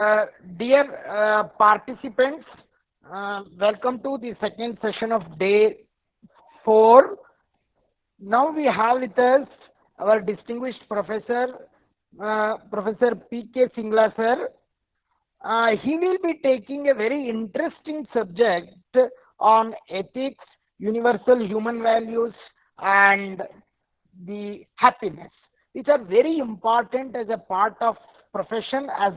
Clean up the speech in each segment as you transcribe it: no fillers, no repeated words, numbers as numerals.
Uh, Dear participants, welcome to the second session of day 4. Now we have with us our distinguished professor, Professor P.K. Singla sir. He will be taking a very interesting subject on ethics, universal human values, and the happiness, which are very important as a part of profession. As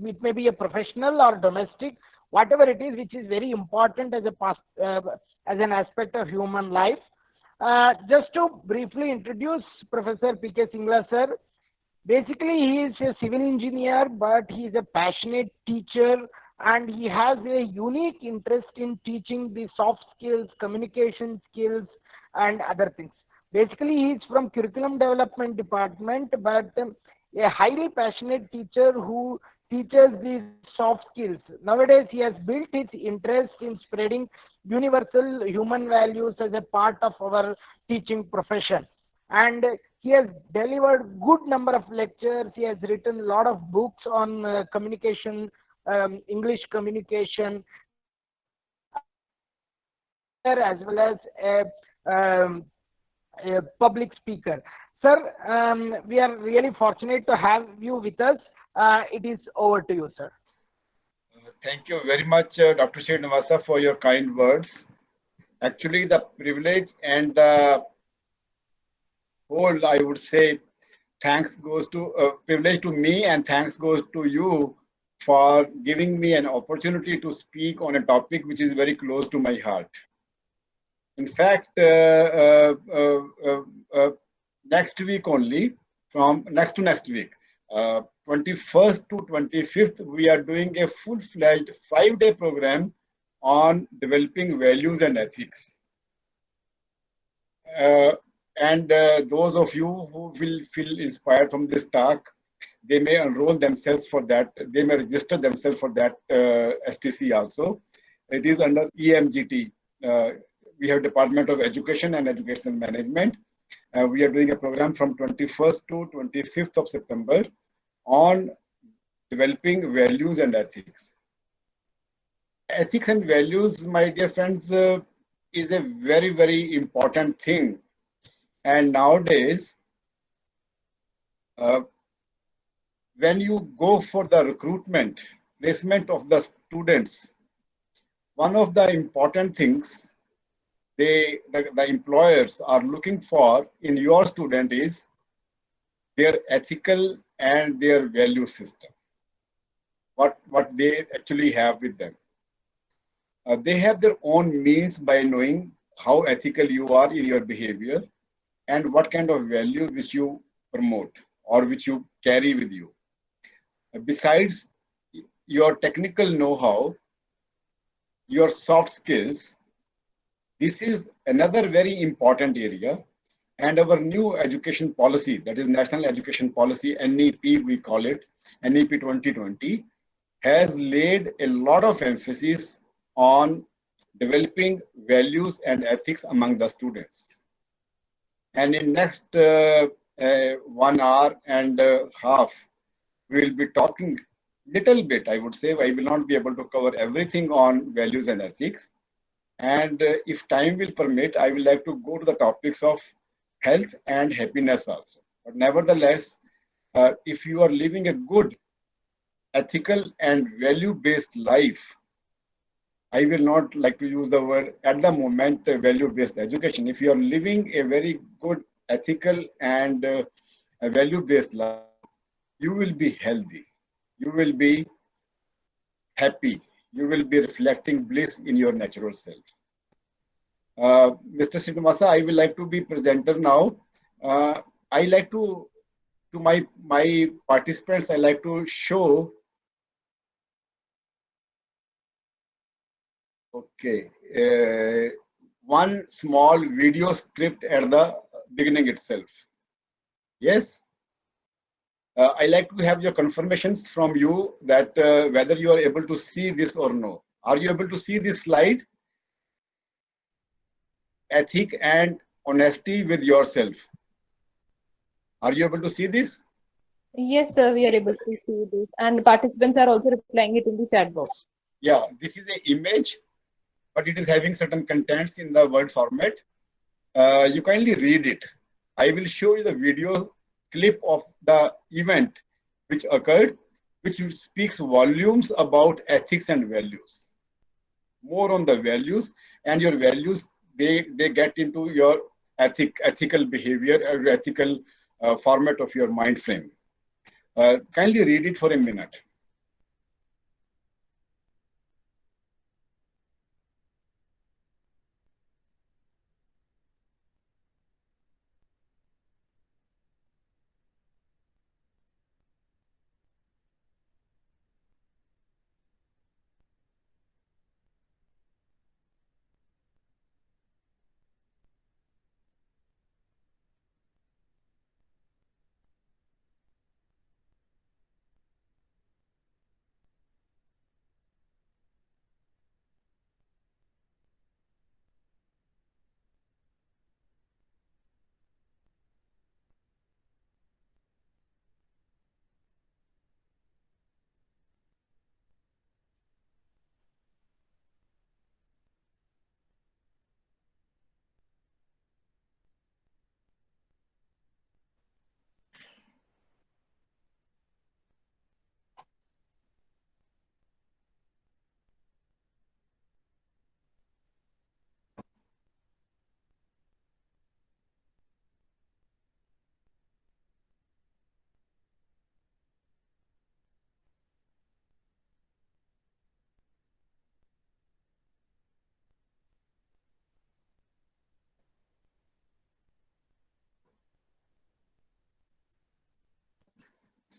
it may be a professional or domestic, whatever it is, which is very important as as an aspect of human life. Just to briefly introduce Professor P.K. Singla sir, basically he is a civil engineer, but he is a passionate teacher, and he has a unique interest in teaching the soft skills, communication skills, and other things. Basically, he is from curriculum development department, but a highly passionate teacher who teaches these soft skills. Nowadays, he has built his interest in spreading universal human values as a part of our teaching profession. And he has delivered good number of lectures. He has written a lot of books on communication, English communication, as well as a public speaker. Sir, we are really fortunate to have you with us. It is over to you, sir. Thank you very much, Dr. Srinivasa, for your kind words. Actually, the privilege and the whole, I would say, thanks goes to privilege to me, and thanks goes to you for giving me an opportunity to speak on a topic which is very close to my heart. In fact, next week only, from next to next week, 21st to 25th, we are doing a full-fledged 5-day program on developing values and ethics. And those of you who will feel inspired from this talk, they may enroll themselves for that. They may register themselves for that STC also. It is under EMGT. We have Department of Education and Educational Management. We are doing a program from 21st to 25th of September on developing values and ethics. Ethics and values, my dear friends, is a very, very important thing. And nowadays, when you go for the recruitment, placement of the students, one of the important things the employers are looking for in your student is their ethical and their value system, what they actually have with them. They have their own means by knowing how ethical you are in your behavior and what kind of value which you promote or which you carry with you. Besides your technical know-how, your soft skills, this is another very important area. And our new education policy, that is National Education Policy, NEP we call it, NEP 2020, has laid a lot of emphasis on developing values and ethics among the students. And in next 1 hour and a half, we will be talking little bit, I would say. I will not be able to cover everything on values and ethics. And if time will permit, I would like to go to the topics of health and happiness also. But nevertheless, if you are living a good, ethical and value-based life, I will not like to use the word at the moment value-based education. If you are living a very good, ethical and a value-based life, you will be healthy. You will be happy. You will be reflecting bliss in your natural self. Mr. Srinivasa, I will like to be presenter now. I like to my participants, I like to show. Okay, one small video script at the beginning itself. Yes. I like to have your confirmations from you that whether you are able to see this or no. Are you able to see this slide? Ethic and honesty with yourself. Are you able to see this? Yes, sir, we are able to see this, and participants are also replying it in the chat box. Yeah, this is an image, but it is having certain contents in the word format. You kindly read it. I will show you the video clip of the event which occurred, which speaks volumes about ethics and values. More on the values, and your values, they get into your ethical behavior or ethical format of your mind frame. Kindly read it for a minute.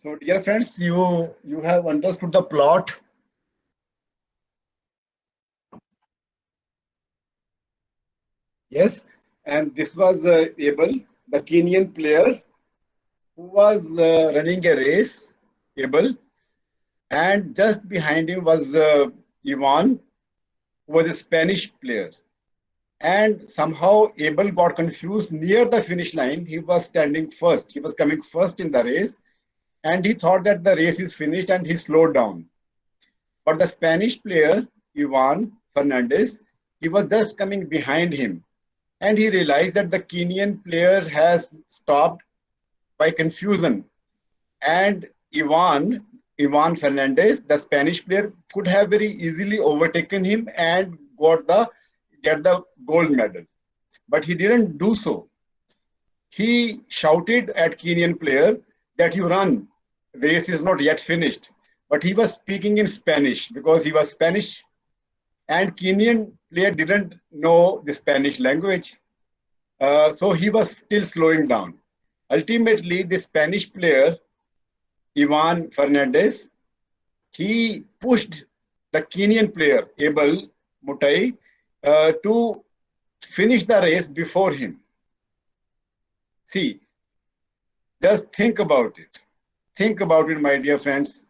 So, dear friends, you have understood the plot. Yes, and this was Abel, the Kenyan player who was running a race, Abel, and just behind him was Ivan, who was a Spanish player. And somehow Abel got confused near the finish line. He was standing first. He was coming first in the race, and he thought that the race is finished, and he slowed down. But the Spanish player, Ivan Fernandez, he was just coming behind him. And he realized that the Kenyan player has stopped by confusion. And Ivan Fernandez, the Spanish player, could have very easily overtaken him and get the gold medal. But he didn't do so. He shouted at Kenyan player that you run, the race is not yet finished. But he was speaking in Spanish because he was Spanish, and Kenyan player didn't know the Spanish language. So he was still slowing down. Ultimately, the Spanish player, Ivan Fernandez, he pushed the Kenyan player, Abel Mutai, to finish the race before him. See, just think about it. Think about it, my dear friends,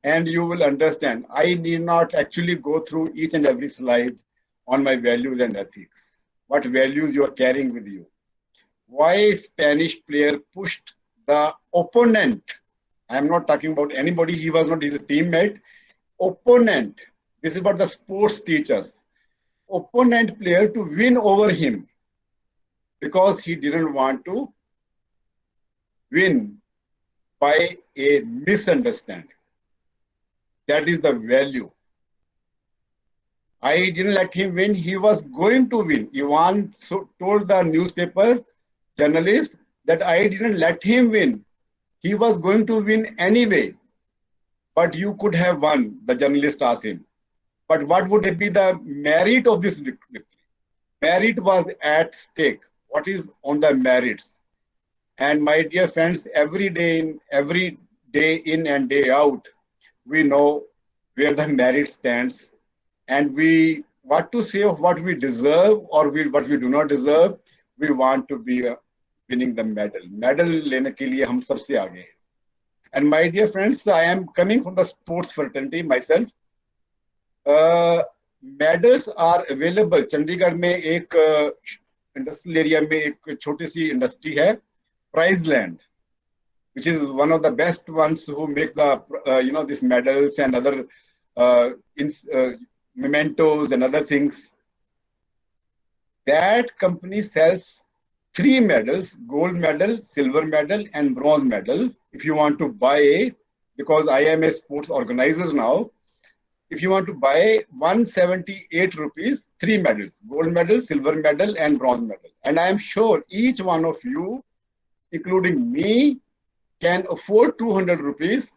and you will understand. I need not actually go through each and every slide on my values and ethics. What values you are carrying with you. Why Spanish player pushed the opponent. I am not talking about anybody. He was not his teammate. Opponent. This is what the sports teaches. Opponent player to win over him because he didn't want to win by a misunderstanding. That is the value. I didn't let him win. He was going to win. Ivan told the newspaper journalist that I didn't let him win. He was going to win anyway. But you could have won, the journalist asked him. But what would be the merit of this victory? Merit was at stake. What is on the merits? And my dear friends, every day in and day out, we know where the merit stands, and we what to say of what we deserve or what we do not deserve. We want to be winning the medal. Medal लेने के लिए हम सबसे आगे हैं. And my dear friends, I am coming from the sports fraternity myself. Medals are available. Chandigarh में एक industrial area में एक छोटी सी इंडस्ट्री है, prize land, which is one of the best ones who make the these medals and other mementos and other things. That company sells 3 medals: gold medal, silver medal, and bronze medal. If you want to buy, because I am a sports organizer now, if you want to buy 178 rupees, 3 medals: gold medal, silver medal, and bronze medal. And I am sure each one of you, including me, can afford 200 rupees,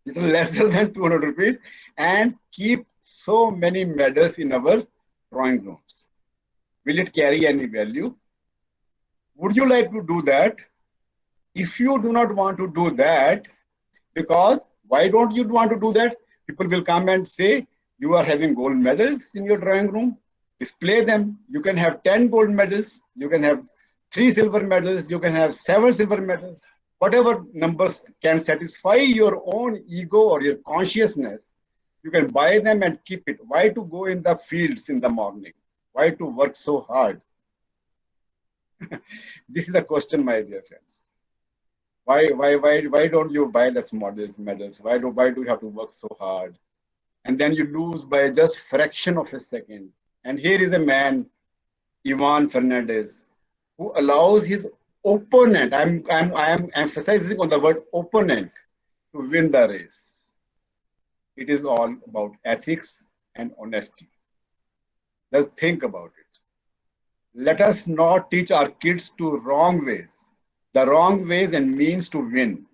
little lesser than 200 rupees, and keep so many medals in our drawing rooms. Will it carry any value? Would you like to do that? If you do not want to do that, because why don't you want to do that? People will come and say, you are having gold medals in your drawing room, display them. You can have 10 gold medals, you can have 3 silver medals, you can have 7 silver medals. Whatever numbers can satisfy your own ego or your consciousness, you can buy them and keep it. Why to go in the fields in the morning? Why to work so hard? This is the question, my dear friends. Why don't you buy that medals? Why do you have to work so hard? And then you lose by just fraction of a second. And here is a man, Ivan Fernandez, who allows his opponent, I am emphasizing on the word opponent, to win the race. It is all about ethics and honesty. Let's think about it. Let us not teach our kids to wrong ways, the wrong ways and means to win.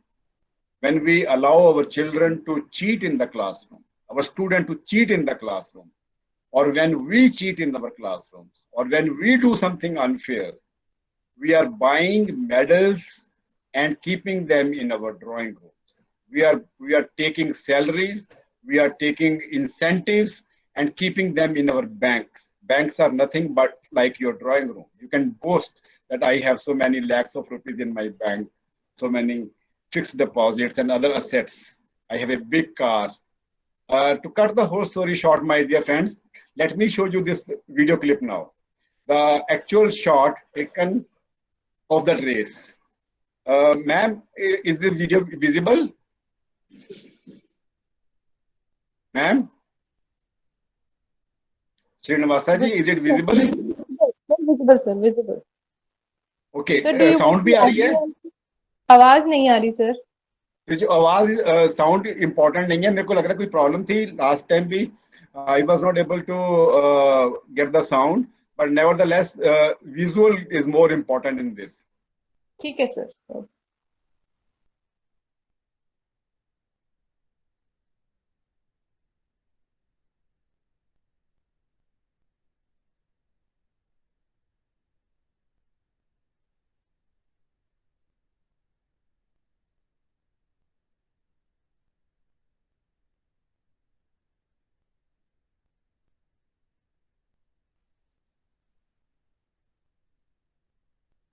When we allow our children to cheat in the classroom, our student to cheat in the classroom, or when we cheat in our classrooms, or when we do something unfair, we are buying medals and keeping them in our drawing rooms. We are taking salaries, we are taking incentives and keeping them in our banks. Banks are nothing but like your drawing room. You can boast that I have so many lakhs of rupees in my bank, so many fixed deposits and other assets. I have a big car. To cut the whole story short, my dear friends, let me show you this video clip now. The actual shot taken of that race. Ma'am, is the video visible? Ma'am? Srinivasa ji, is it visible? Visible, sir, visible. Okay, Sir, do you sound भी आ रही है? आवाज नहीं आ रही sir. तो जो आवाज sound important नहीं है, मेरे को लग रहा है कोई प्रॉब्लम थी लास्ट टाइम भी. I was not able to get the sound, but nevertheless, visual is more important in this. ठीक है sir.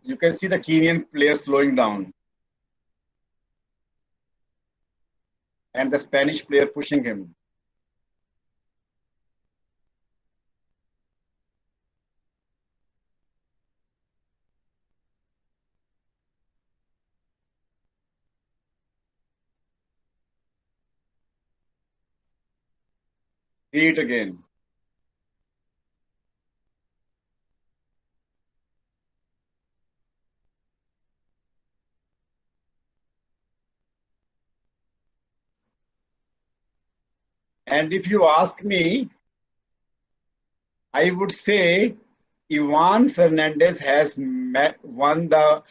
You can see the Kenyan player slowing down, and the Spanish player pushing him. See it again. And if you ask me, I would say Ivan Fernandez has won the,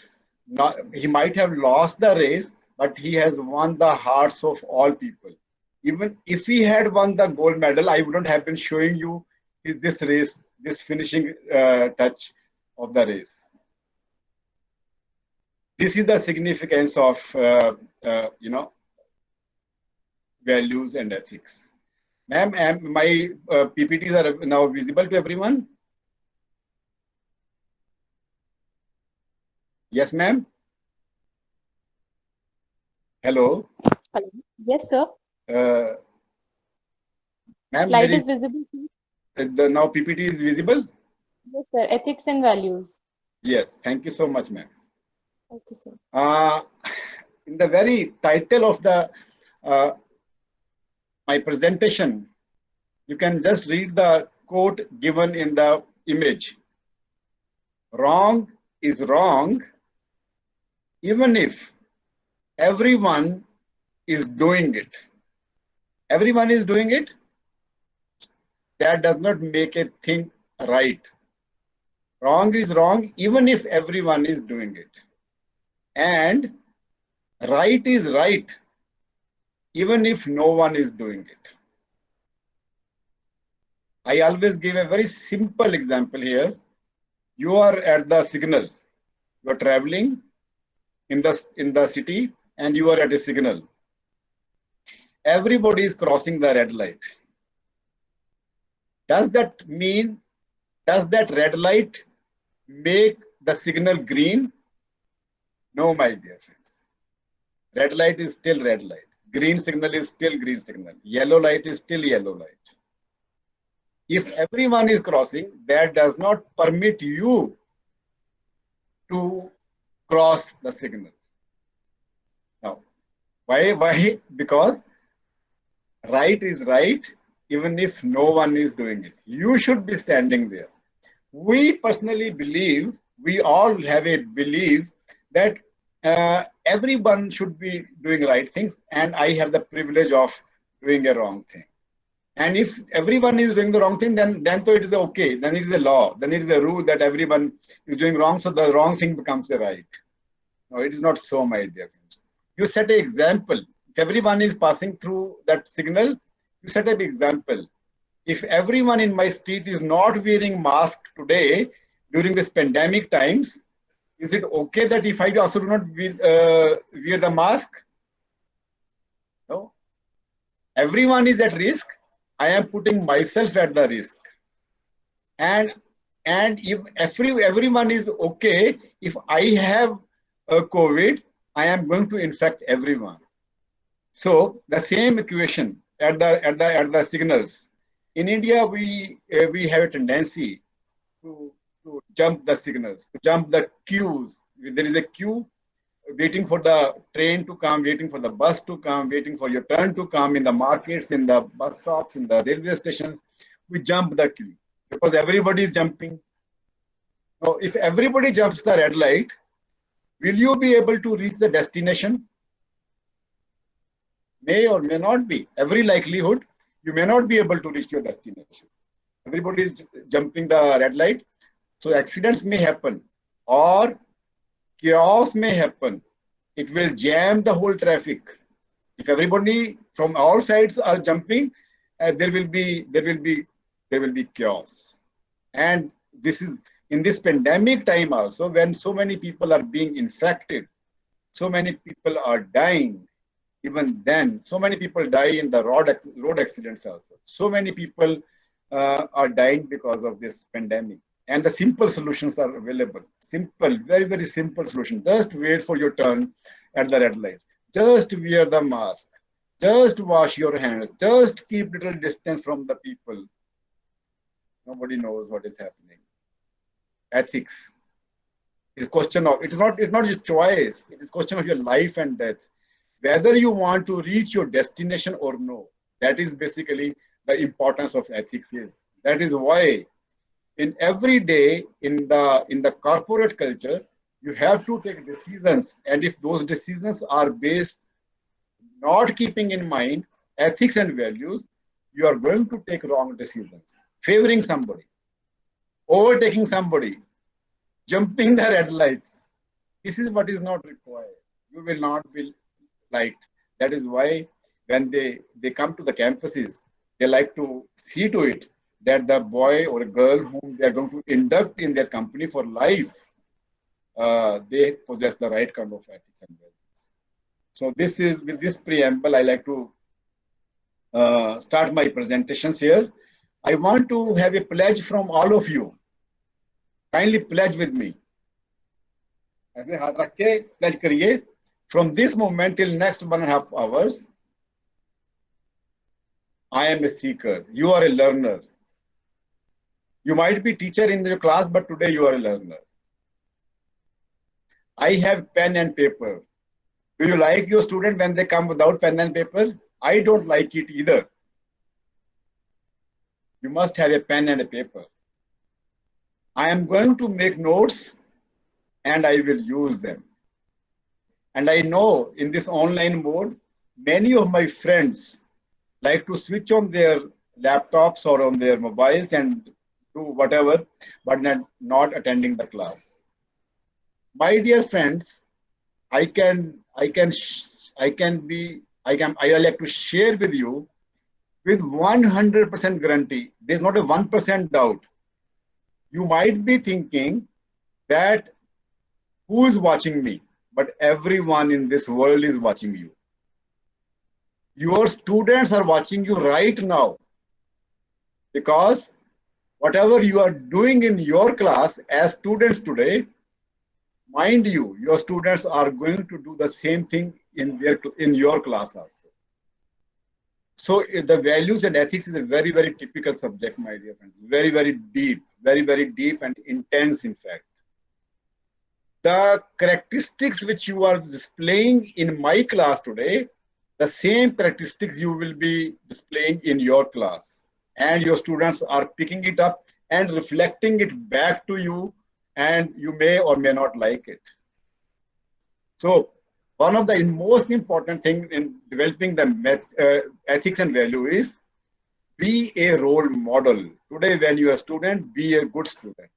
he might have lost the race, but he has won the hearts of all people. Even if he had won the gold medal, I wouldn't have been showing you this race, this finishing touch of the race. This is the significance of, values and ethics. Ma'am, my PPTs are now visible to everyone? Yes, ma'am? Hello? Hello. Yes, sir. Ma'am, Slide is visible. now PPT is visible? Yes, sir. Ethics and values. Yes, thank you so much, ma'am. Okay, sir. In the very title of the my presentation, you can just read the quote given in the image. Wrong is wrong, even if everyone is doing it. Everyone is doing it. That does not make a thing right. Wrong is wrong, even if everyone is doing it. And right is right, even if no one is doing it. I always give a very simple example here. You are at the signal. You are traveling in the city and you are at a signal. Everybody is crossing the red light. Does that red light make the signal green? No, my dear friends. Red light is still red light. Green signal is still green signal. Yellow light is still yellow light. If everyone is crossing, that does not permit you to cross the signal. Now, why? Because right is right, even if no one is doing it. You should be standing there. We personally believe, we all have a belief that everyone should be doing right things, and I have the privilege of doing a wrong thing. And if everyone is doing the wrong thing, then so it is okay. Then it is a law. Then it is a rule that everyone is doing wrong, so the wrong thing becomes a right. No, it is not so, my dear friends. You set an example. If everyone is passing through that signal, you set an example. If everyone in my street is not wearing mask today during this pandemic times, is it okay that if I also do not wear the mask? No. Everyone is at risk. I am putting myself at the risk. And if everyone is okay, if I have a COVID, I am going to infect everyone. So the same equation at the signals. In India, we have a tendency to jump the signals, to jump the queues. There is a queue waiting for the train to come, waiting for the bus to come, waiting for your turn to come in the markets, in the bus stops, in the railway stations. We jump the queue because everybody is jumping. Now, if everybody jumps the red light, will you be able to reach the destination? May or may not be. Every likelihood, you may not be able to reach your destination. Everybody is jumping the red light. So accidents may happen or chaos may happen. It will jam the whole traffic. If everybody from all sides are jumping, there will be chaos. And this is in this pandemic time also, when so many people are being infected, so many people are dying. Even then, so many people die in the road accidents also. So many people are dying because of this pandemic. And the simple solutions are available. Simple, very, very simple solution. Just wait for your turn at the red light. Just wear the mask. Just wash your hands. Just keep little distance from the people. Nobody knows what is happening. Ethics is question of, it's not your choice. It is question of your life and death. Whether you want to reach your destination or no. That is basically the importance of ethics is. That is why in every day in the corporate culture, you have to take decisions. And if those decisions are based not keeping in mind ethics and values, you are going to take wrong decisions. Favoring somebody, overtaking somebody, jumping the red lights. This is what is not required. You will not be liked. That is why when they come to the campuses, they like to see to it that the boy or girl whom they are going to induct in their company for life, they possess the right kind of ethics and values. So this is, with this preamble, I like to start my presentations here. I want to have a pledge from all of you. Kindly pledge with me. ऐसे हाथ रख के pledge करिए. From this moment till next 1.5 hours, I am a seeker. You are a learner. You might be teacher in your class, but today you are a learner. I have pen and paper. Do you like your student when they come without pen and paper? I don't like it either. You must have a pen and a paper. I am going to make notes and I will use them. And I know in this online mode, many of my friends like to switch on their laptops or on their mobiles and do whatever, but not attending the class. My dear friends, I like to share with you with 100% guarantee. There's not a 1% doubt. You might be thinking that who is watching me? But everyone in this world is watching you. Your students are watching you right now, because whatever you are doing in your class as students today, mind you, your students are going to do the same thing in your class also. So the values and ethics is a very, very typical subject, my dear friends. Very, very deep and intense, in fact. The characteristics which you are displaying in my class today, the same characteristics you will be displaying in your class. And your students are picking it up and reflecting it back to you, and you may or may not like it. So one of the most important things in developing the ethics and value is be a role model. Today, when you are a student, be a good student.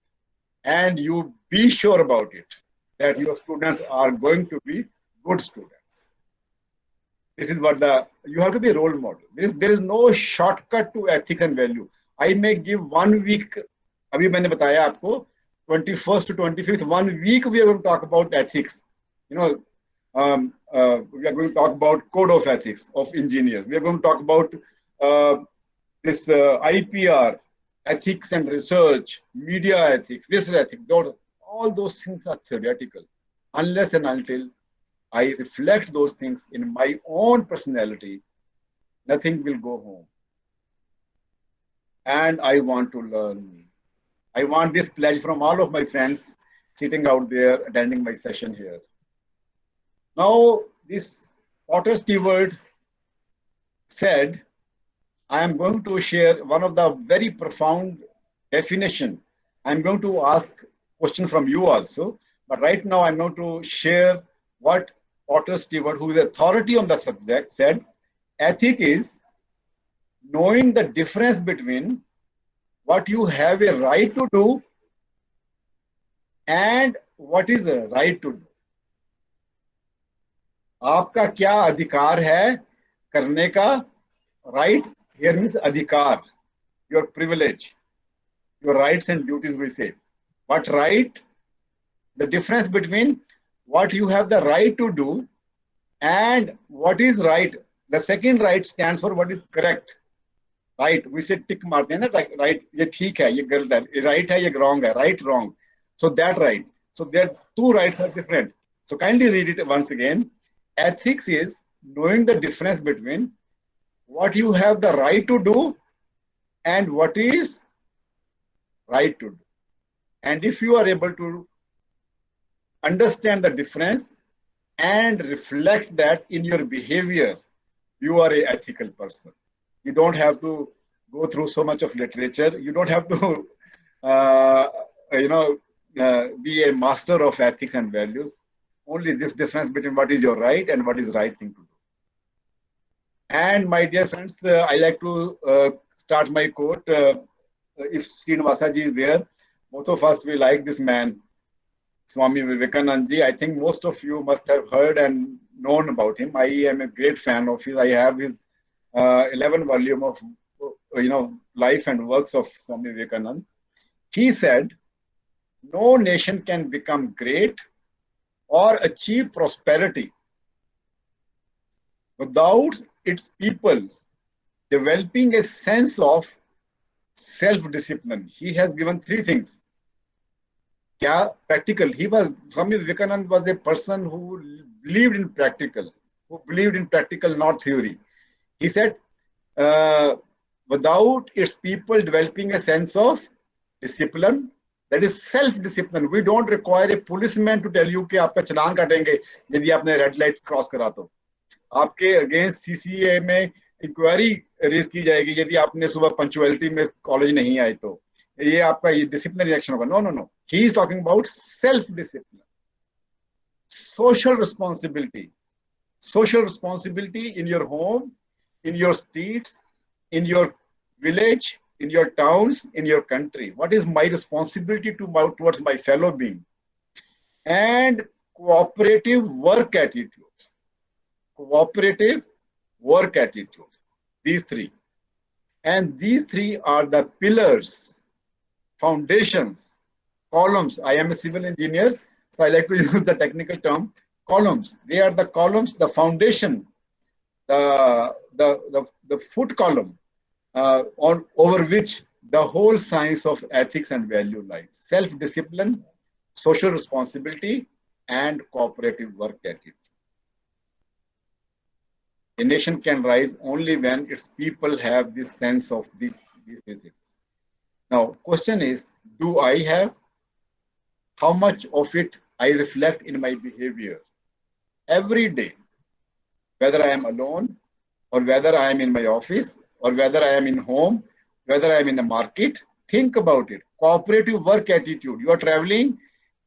And you be sure about it, that your students are going to be good students. This is what you have to be a role model. There is no shortcut to ethics and value. I may give 1 week, अभी मैंने बताया आपको, 21st to 25th, 1 week we are going to talk about ethics. We are going to talk about code of ethics of engineers. We are going to talk about this IPR, ethics and research, media ethics, this ethics. All those things are theoretical, unless and until I reflect those things in my own personality, nothing will go home. And I want to learn. I want this pledge from all of my friends sitting out there attending my session here. Now, this Potter Stewart said, I am going to share one of the very profound definition. I'm going to ask question from you also, but right now I'm going to share what Potter Stewart, who is authority on the subject, said. Ethic is knowing the difference between what you have a right to do and what is a right to do. आपका क्या अधिकार है करने का? Right here means अधिकार, your privilege, your rights and duties, we say. What right? The difference between what you have the right to do and what is right. The second right stands for what is correct. Right, we say tick मारते हैं ना, right, ये ठीक है, ये गलत है, right है, ये wrong है, right, wrong. So that right. So there two rights are different. So kindly read it once again. Ethics is knowing the difference between what you have the right to do and what is right to do. And if you are able to understand the difference and reflect that in your behavior, you are an ethical person. You don't have to go through so much of literature. You don't have to, be a master of ethics and values. Only this difference between what is your right and what is right thing to do. And my dear friends, I like to start my quote. If Srinivasa ji is there, both of us, we like this man, Swami Vivekananda ji. I think most of you must have heard and known about him. I am a great fan of his. I have his 11 volume of life and works of Swami Vivekananda. He said, no nation can become great or achieve prosperity without its people developing a sense of self-discipline. He has given three things. Practical. Swami Vivekananda was a person who believed in practical, not theory. He said, without its people developing a sense of discipline, That is self-discipline. We don't require a policeman to tell you कि आपका चलान काटेंगे यदि आपने red light cross करा तो. आपके against CCA में inquiry raise की जाएगी यदि आपने सुबह पंक्चुअलिटी में कॉलेज नहीं आए तो. ये आपका ये डिसिप्लिनरी एक्शन होगा. No no no, he is talking about self discipline. Social responsibility in your home, in your streets, in your village, in your towns, in your country. What is my responsibility towards my fellow being? And cooperative work attitude. Cooperative work attitude. These three. And these three are the pillars, foundations, columns. I am a civil engineer, so I like to use the technical term columns. They are the columns, the foundation, the foot column over which the whole science of ethics and value lies. Self-discipline, social responsibility, and cooperative work attitude. A nation can rise only when its people have this sense of these things. Now, question is, do I have? How much of it I reflect in my behavior? Every day, whether I am alone or whether I am in my office or whether I am in home, whether I am in the market, think about it. Cooperative work attitude. You are traveling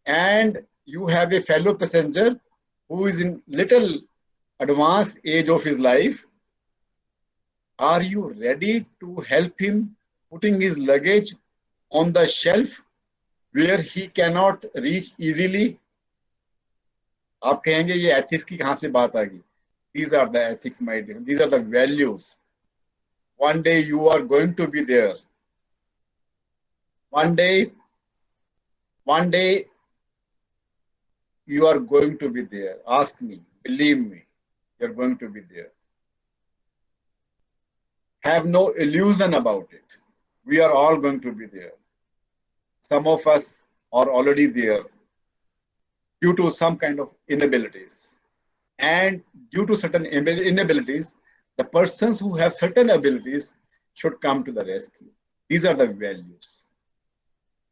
and you have a fellow passenger who is in little advanced age of his life. Are you ready to help him putting his luggage on the shelf where he cannot reach easily? आप कहेंगे ये ethics की कहां से बात आ गई? These are the ethics, my dear. These are the values. One day you are going to be there. One day you are going to be there. Ask me, believe me, you're going to be there. Have no illusion about it. We are all going to be there. Some of us are already there due to some kind of inabilities. And due to certain inabilities, the persons who have certain abilities should come to the rescue. These are the values.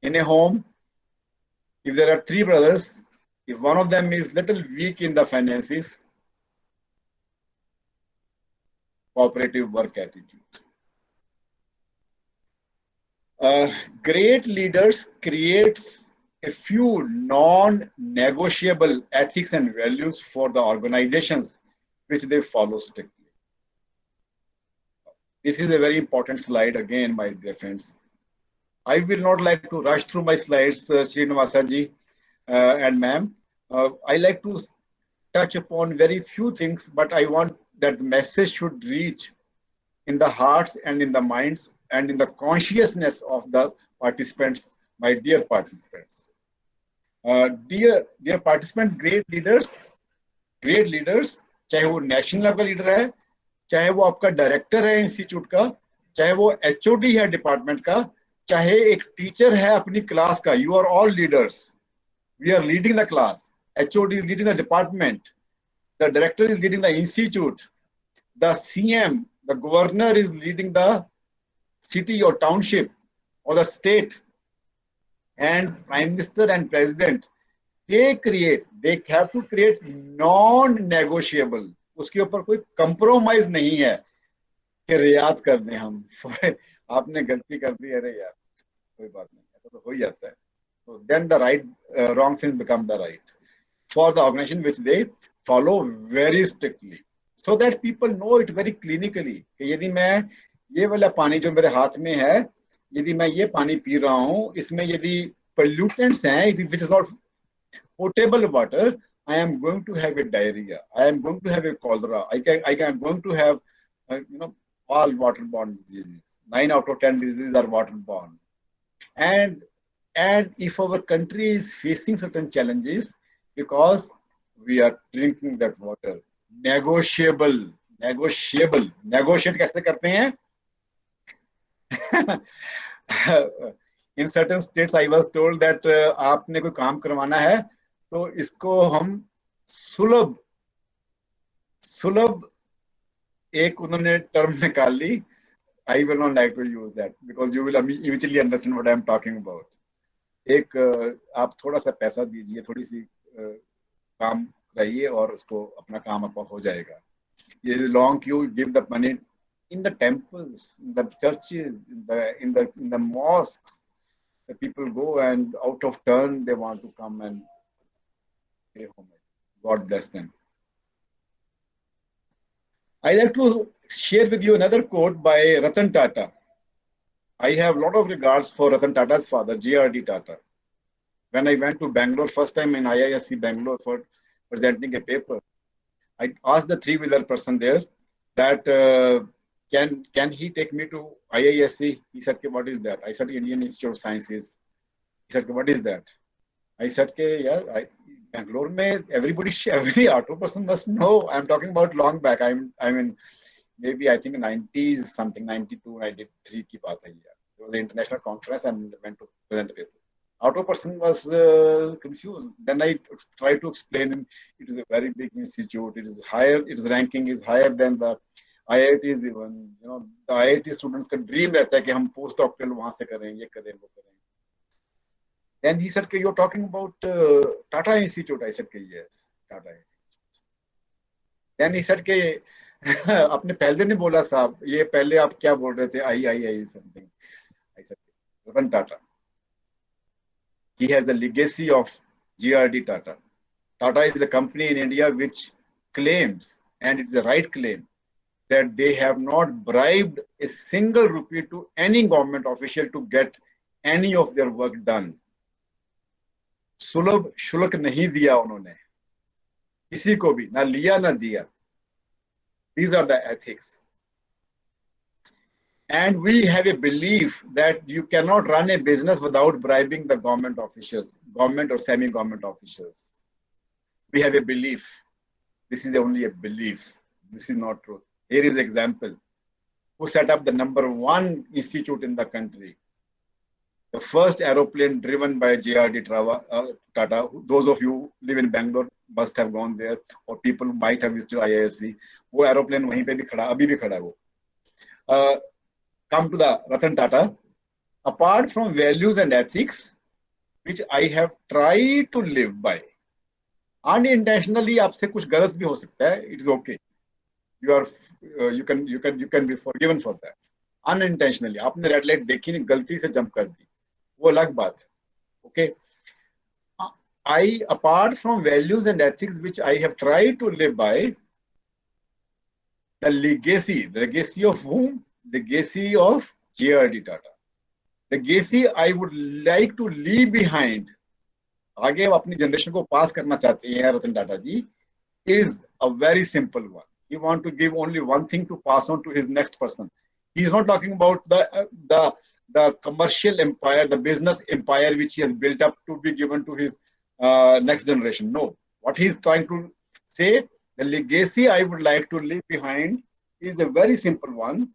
In a home, if there are three brothers, if one of them is little weak in the finances, cooperative work attitude. Great leaders creates a few non-negotiable ethics and values for the organizations which they follow strictly. This is a very important slide again, my dear friends. I will not like to rush through my slides, Srinivasa ji and ma'am. I like to touch upon very few things, but I want that the message should reach in the hearts and in the minds and in the consciousness of the participants, my dear participants. Dear participants, great leaders, चाहे वो national level का leader है, चाहे वो आपका director है institute का, चाहे वो एचओडी है डिपार्टमेंट का, चाहे एक टीचर है अपनी क्लास का, you are all leaders. We are leading the class. HOD is leading the department. The director is leading the institute. The CM, the governor is leading the city or township or the state, and prime minister and president, they have to create non-negotiable. उसके ऊपर कोई compromise नहीं है कि रियायत कर दें हम. आपने गलती कर दी, अरे यार कोई बात नहीं, ऐसा तो हो ही जाता है. So then the wrong things become the right for the organization which they follow very strictly, so that people know it very clinically कि यदि मैं ये वाला पानी जो मेरे हाथ में है, यदि मैं ये पानी पी रहा हूँ, इसमें यदि pollutants हैं, if it is not potable water, I am going to have a diarrhea, I am going to have a cholera, I am going to have all waterborne diseases. 9 out of 10 diseases are waterborne. And if our country is facing certain challenges because we are drinking that water, negotiate कैसे करते हैं? In certain states, I was told that आपने कोई काम करवाना है तो इसको हम सुलभ एक उन्होंने टर्म निकाल ली. I will not like to use that because you will immediately understand what I am talking about. एक आप थोड़ा सा पैसा दीजिए, थोड़ी सी काम कराइए और उसको अपना काम आपका हो जाएगा. ये long queue, give the money in the temples, in the churches, in the mosques. The people go and out of turn they want to come and pay homage. God bless them. I like to share with you another quote by Ratan Tata. I have a lot of regards for Ratan Tata's father, J.R.D. Tata. When I went to Bangalore first time in IISc Bangalore for presenting a paper, I asked the three-wheeler person there that can he take me to IISc? He said, what is that? I said, Indian Institute of Sciences. He said, what is that? I said, yeah, Bangalore mein every auto person must know. I'm talking about long back. I'm in maybe I think 90s something, 92, 93 ki baat hai. It was an international conference and went to present a paper. Auto person was confused. Then I tried to explain him. It is a very big institute. It is higher. Its ranking is higher than the IITs even. You know, the IIT students का dream रहता है कि हम postdoctoral वहाँ से करें, ये करें, वो करें. Then he said, "You're talking about Tata Institute." I said, "Yes, Tata Institute." Then he said, "आपने पहले नहीं बोला साहब, ये पहले आप क्या बोल रहे थे? आई something." I said, "Ratan Tata. He has the legacy of J.R.D. Tata. Tata is the company in India which claims, and it's the right claim, that they have not bribed a single rupee to any government official to get any of their work done. सुलभ शुल्क नहीं दिया उन्होंने किसी को भी, ना लिया ना दिया. These are the ethics. And we have a belief that you cannot run a business without bribing the government officials, government or semi-government officials. We have a belief. This is only a belief. This is not true. Here is an example. Who set up the #1 institute in the country? The first aeroplane driven by J.R.D. Tata. Those of you who live in Bangalore must have gone there, or people might have visited IISc. वो aeroplane वहीं पे भी खड़ा, अभी भी खड़ा है वो. Come to the Ratan Tata. Apart from values and ethics, which I have tried to live by, unintentionally आपसे कुछ गलत भी हो सकता है. It is okay. You can be forgiven for that. Unintentionally, आपने रेड लाइट देखी नहीं, गलती से जंप कर दी, वो अलग बात है. Okay. Apart from values and ethics which I have tried to live by, the legacy of whom? The legacy of J.R.D. Tata. The legacy I would like to leave behind, आगे अपनी generation को पास करना चाहते हैं रतन टाटा जी, is a very simple one. He want to give only one thing to pass on to his next person. He is not talking about the commercial empire, the business empire which he has built up to be given to his next generation. No. What he is trying to say, the legacy I would like to leave behind is a very simple one,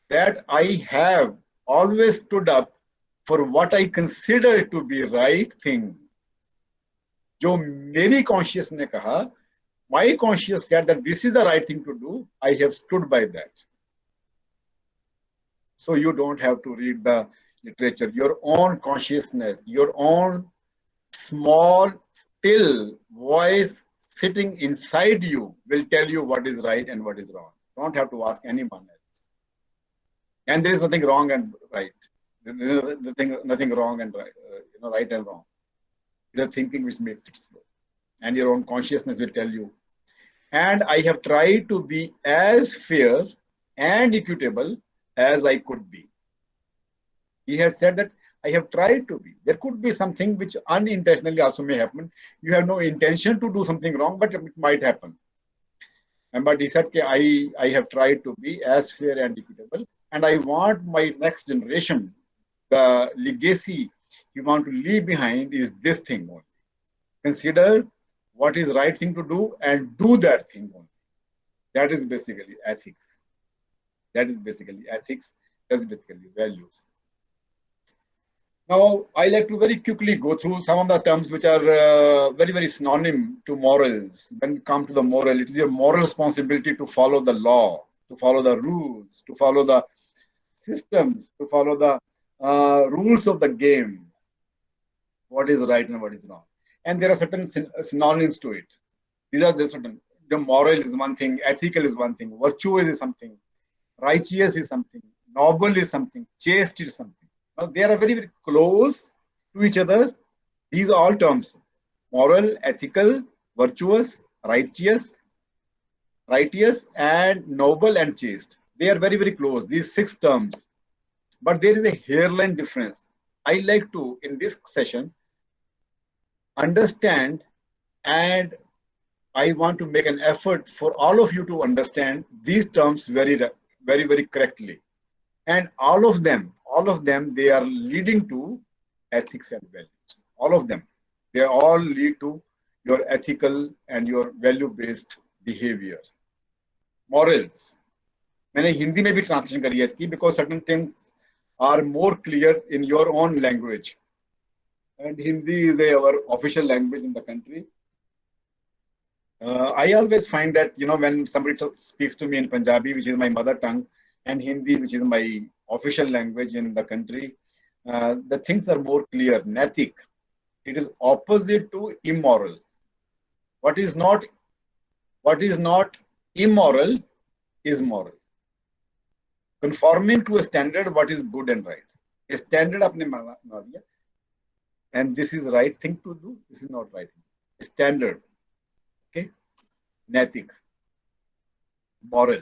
that I have always stood up for what I consider to be right thing. जो मेरी conscious ने कहा, my conscious said that this is the right thing to do, I have stood by that. So you don't have to read the literature. Your own consciousness, your own small, still voice sitting inside you will tell you what is right and what is wrong. Don't have to ask anyone else. And there is nothing wrong and right. There is nothing wrong and right, right and wrong. It is thinking which makes it slow. And your own consciousness will tell you. And I have tried to be as fair and equitable as I could be. He has said that I have tried to be. There could be something which unintentionally also may happen. You have no intention to do something wrong, but it might happen. But he said, I have tried to be as fair and equitable. And I want my next generation, the legacy you want to leave behind is this thing only. Consider what is right thing to do and do that thing only. That is basically ethics. That is basically ethics. That's basically values. Now, I like to very quickly go through some of the terms which are very, very synonym to morals. When it comes to the moral, it is your moral responsibility to follow the law, to follow the rules, to follow the systems, to follow the rules of the game. what is right and what is wrong. And there are certain synonyms to it. These are the certain. The moral is one thing, ethical is one thing, virtuous is something, righteous is something, noble is something, chaste is something. Now they are very, very close to each other. These are all terms: moral, ethical, virtuous, righteous, and noble and chaste. They are very, very close. These six terms, but there is a hairline difference. I like to, in this session, understand, and I want to make an effort for all of you to understand these terms very, very, very correctly. And all of them, they are leading to ethics and values. All of them, they all lead to your ethical and your value-based behavior. Morals. मैंने हिंदी में भी translation करी है इसकी, because certain things are more clear in your own language. And Hindi is our official language in the country. I always find that, when somebody speaks to me in Punjabi, which is my mother tongue, and Hindi, which is my official language in the country, the things are more clear. Naitik, it is opposite to immoral. What is not immoral is moral. Conforming to a standard, what is good and right. A standard apne bana diya, and this is the right thing to do. This is not right. A standard. Okay, नैतिक, moral,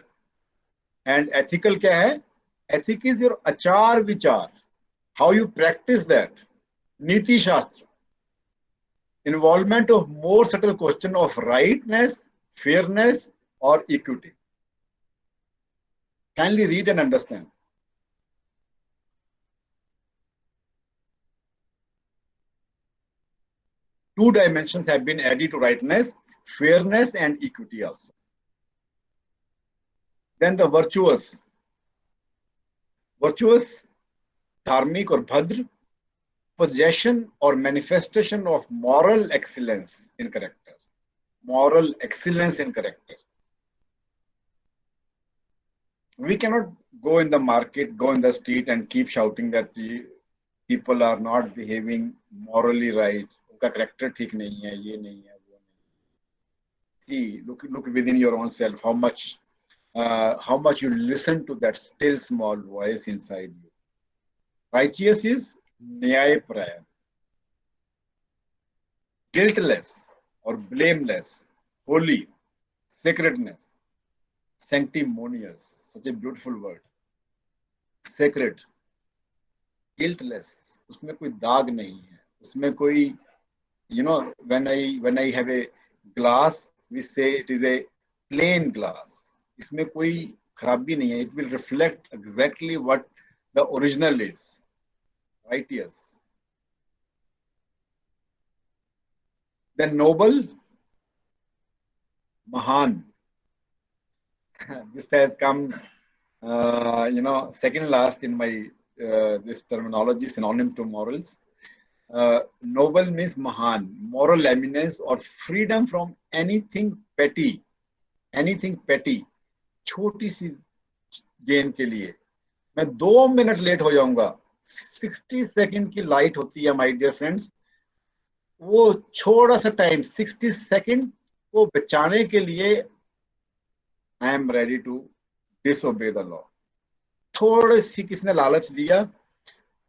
and ethical क्या है? Ethic is your achar vichar, how you practice that. Niti Shastra, involvement of more subtle question of rightness, fairness, or equity. Kindly read and understand. Two dimensions have been added to rightness: fairness and equity also. Then the virtuous, dharmic or bhadra, possession or manifestation of moral excellence in character. Moral excellence in character. We cannot go in the market, go in the street and keep shouting that people are not behaving morally right. उनका character ठीक नहीं है, ये नहीं है, वो नहीं है. See, look within your own self, how much you listen to that still small voice inside you. Righteous is न्यायपरायण, guiltless or blameless, holy, sacredness, sanctimonious, such a beautiful word. Sacred, guiltless, उसमें कोई दाग नहीं है, उसमें कोई, when I have a glass, we say it is a plain glass. इसमें कोई खराबी नहीं है. It will reflect exactly what the original is. Righteous. Then noble, Mahan. This has come, second last in my this terminology, synonym to morals. Noble means Mahan, moral eminence or freedom from anything petty. छोटी सी game के लिए मैं 2 minute late हो जाऊंगा. 60 second की light होती है my dear friends. वो छोटा सा टाइम 60 सेकंड को बचाने के लिए I am ready to disobey the law. थोड़ी सी किसने लालच दिया,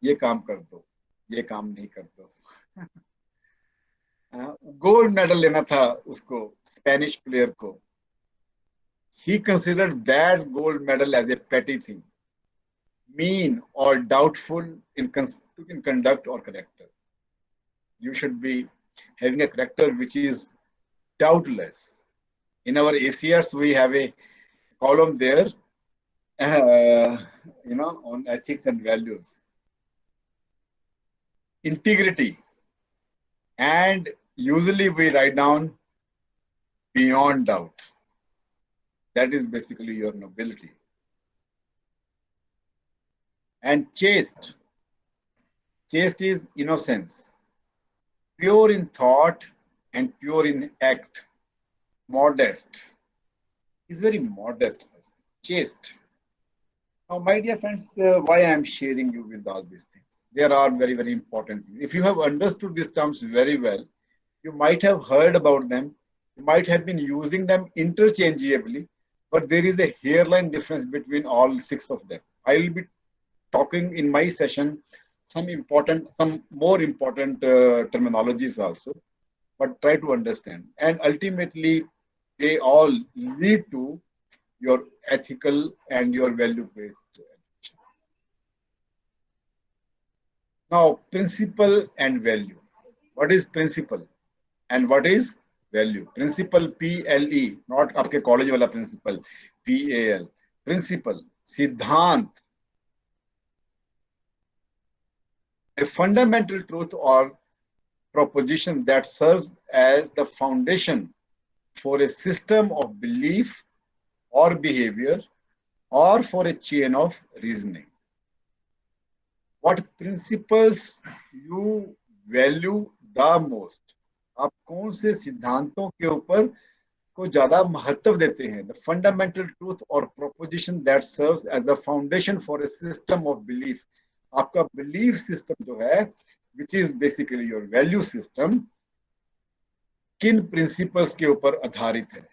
ये काम कर दो, ये काम नहीं कर दो. गोल्ड मेडल लेना था उसको, स्पेनिश प्लेयर को. He considered that gold medal as a petty thing, mean or doubtful in conduct or character. You should be having a character which is doubtless. In our ACRs, we have a column there, on ethics and values. Integrity. And usually we write down beyond doubt. That is basically your nobility. And chaste. Chaste is innocence. Pure in thought and pure in act. Modest. He's very modest. Chaste. Now, my dear friends, why I am sharing you with all these things? there are very, very important things. If you have understood these terms very well, you might have heard about them, you might have been using them interchangeably, but there is a hairline difference between all six of them. I will be talking in my session some more important terminologies also, but try to understand. And ultimately, they all lead to your ethical and your value-based education. Now, principle and value. What is principle and what is value? Principle, PLE, not आपके college वाला principle, PAL. Principle, सिद्धांत, a fundamental truth or proposition that serves as the foundation for a system of belief or behavior or for a chain of reasoning. What principles you value the most? आप कौन से सिद्धांतों के ऊपर को ज्यादा महत्व देते हैं? The fundamental truth or proposition that serves as the foundation for a system of belief. आपका belief system जो है, which is basically your value system, किन principles के ऊपर आधारित है?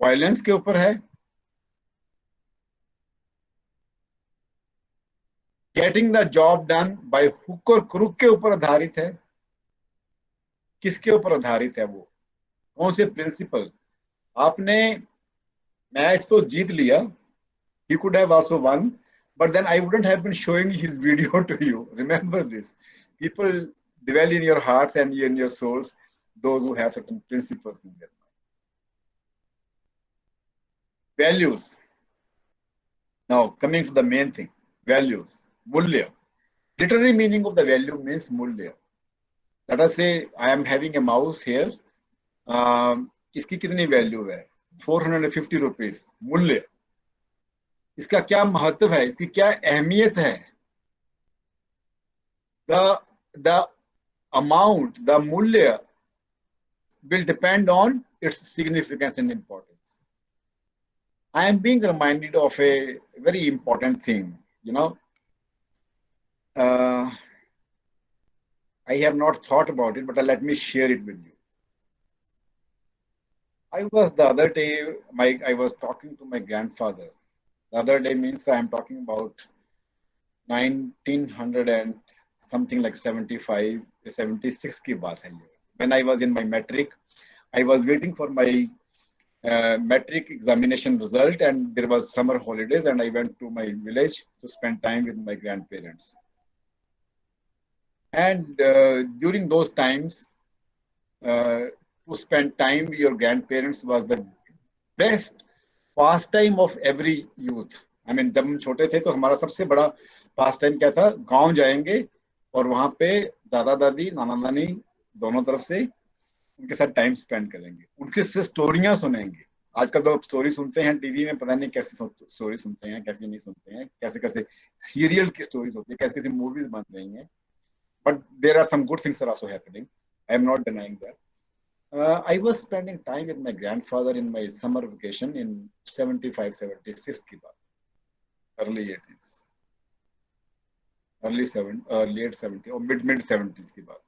Violence के ऊपर है? Getting the job done by hook और crook के ऊपर आधारित है? किसके ऊपर आधारित है वो? कौन से प्रिंसिपल? आपने मैच तो जीत लिया, he could have also won, but then I wouldn't have been showing his video to you. Remember this. People dwell in your hearts and in your souls, those who have certain principles in their mind. Values. Now, coming to the main thing, values. Mulya. Literary meaning of the value means mulya. Let us say I am having a mouse here. इसकी कितनी value है? 450 rupees मूल्य. इसका क्या महत्व है? इसकी क्या अहमियत है? The amount, the मूल्य will depend on its significance and importance. I am being reminded of a very important thing. I have not thought about it, but let me share it with you. I was the other day, I was talking to my grandfather. The other day means I am talking about 1900 and something like 75, 76 की बात है ये. When I was in my metric, I was waiting for my metric examination result, and there was summer holidays, and I went to my village to spend time with my grandparents. And during those times, to spend time with your grandparents was the best pastime of every youth. I mean, जब हम छोटे थे तो हमारा सबसे बड़ा पास time क्या था? गांव जाएंगे और वहां पे दादा दादी नाना नानी दोनों तरफ से उनके साथ टाइम स्पेंड करेंगे, उनके से स्टोरियां सुनेंगे. आजकल तो स्टोरी सुनते हैं टीवी में, पता नहीं कैसी स्टोरी सुनते हैं, कैसी नहीं सुनते हैं, कैसे कैसे सीरियल की स्टोरीज होती है, कैसे कैसे मूवीज बन रही हैं. But there are some good things are also happening. I am not denying that. I was spending time with my grandfather in my summer vacation in 75, 76 की बात, early 80s, late 70s or mid 70s की बात.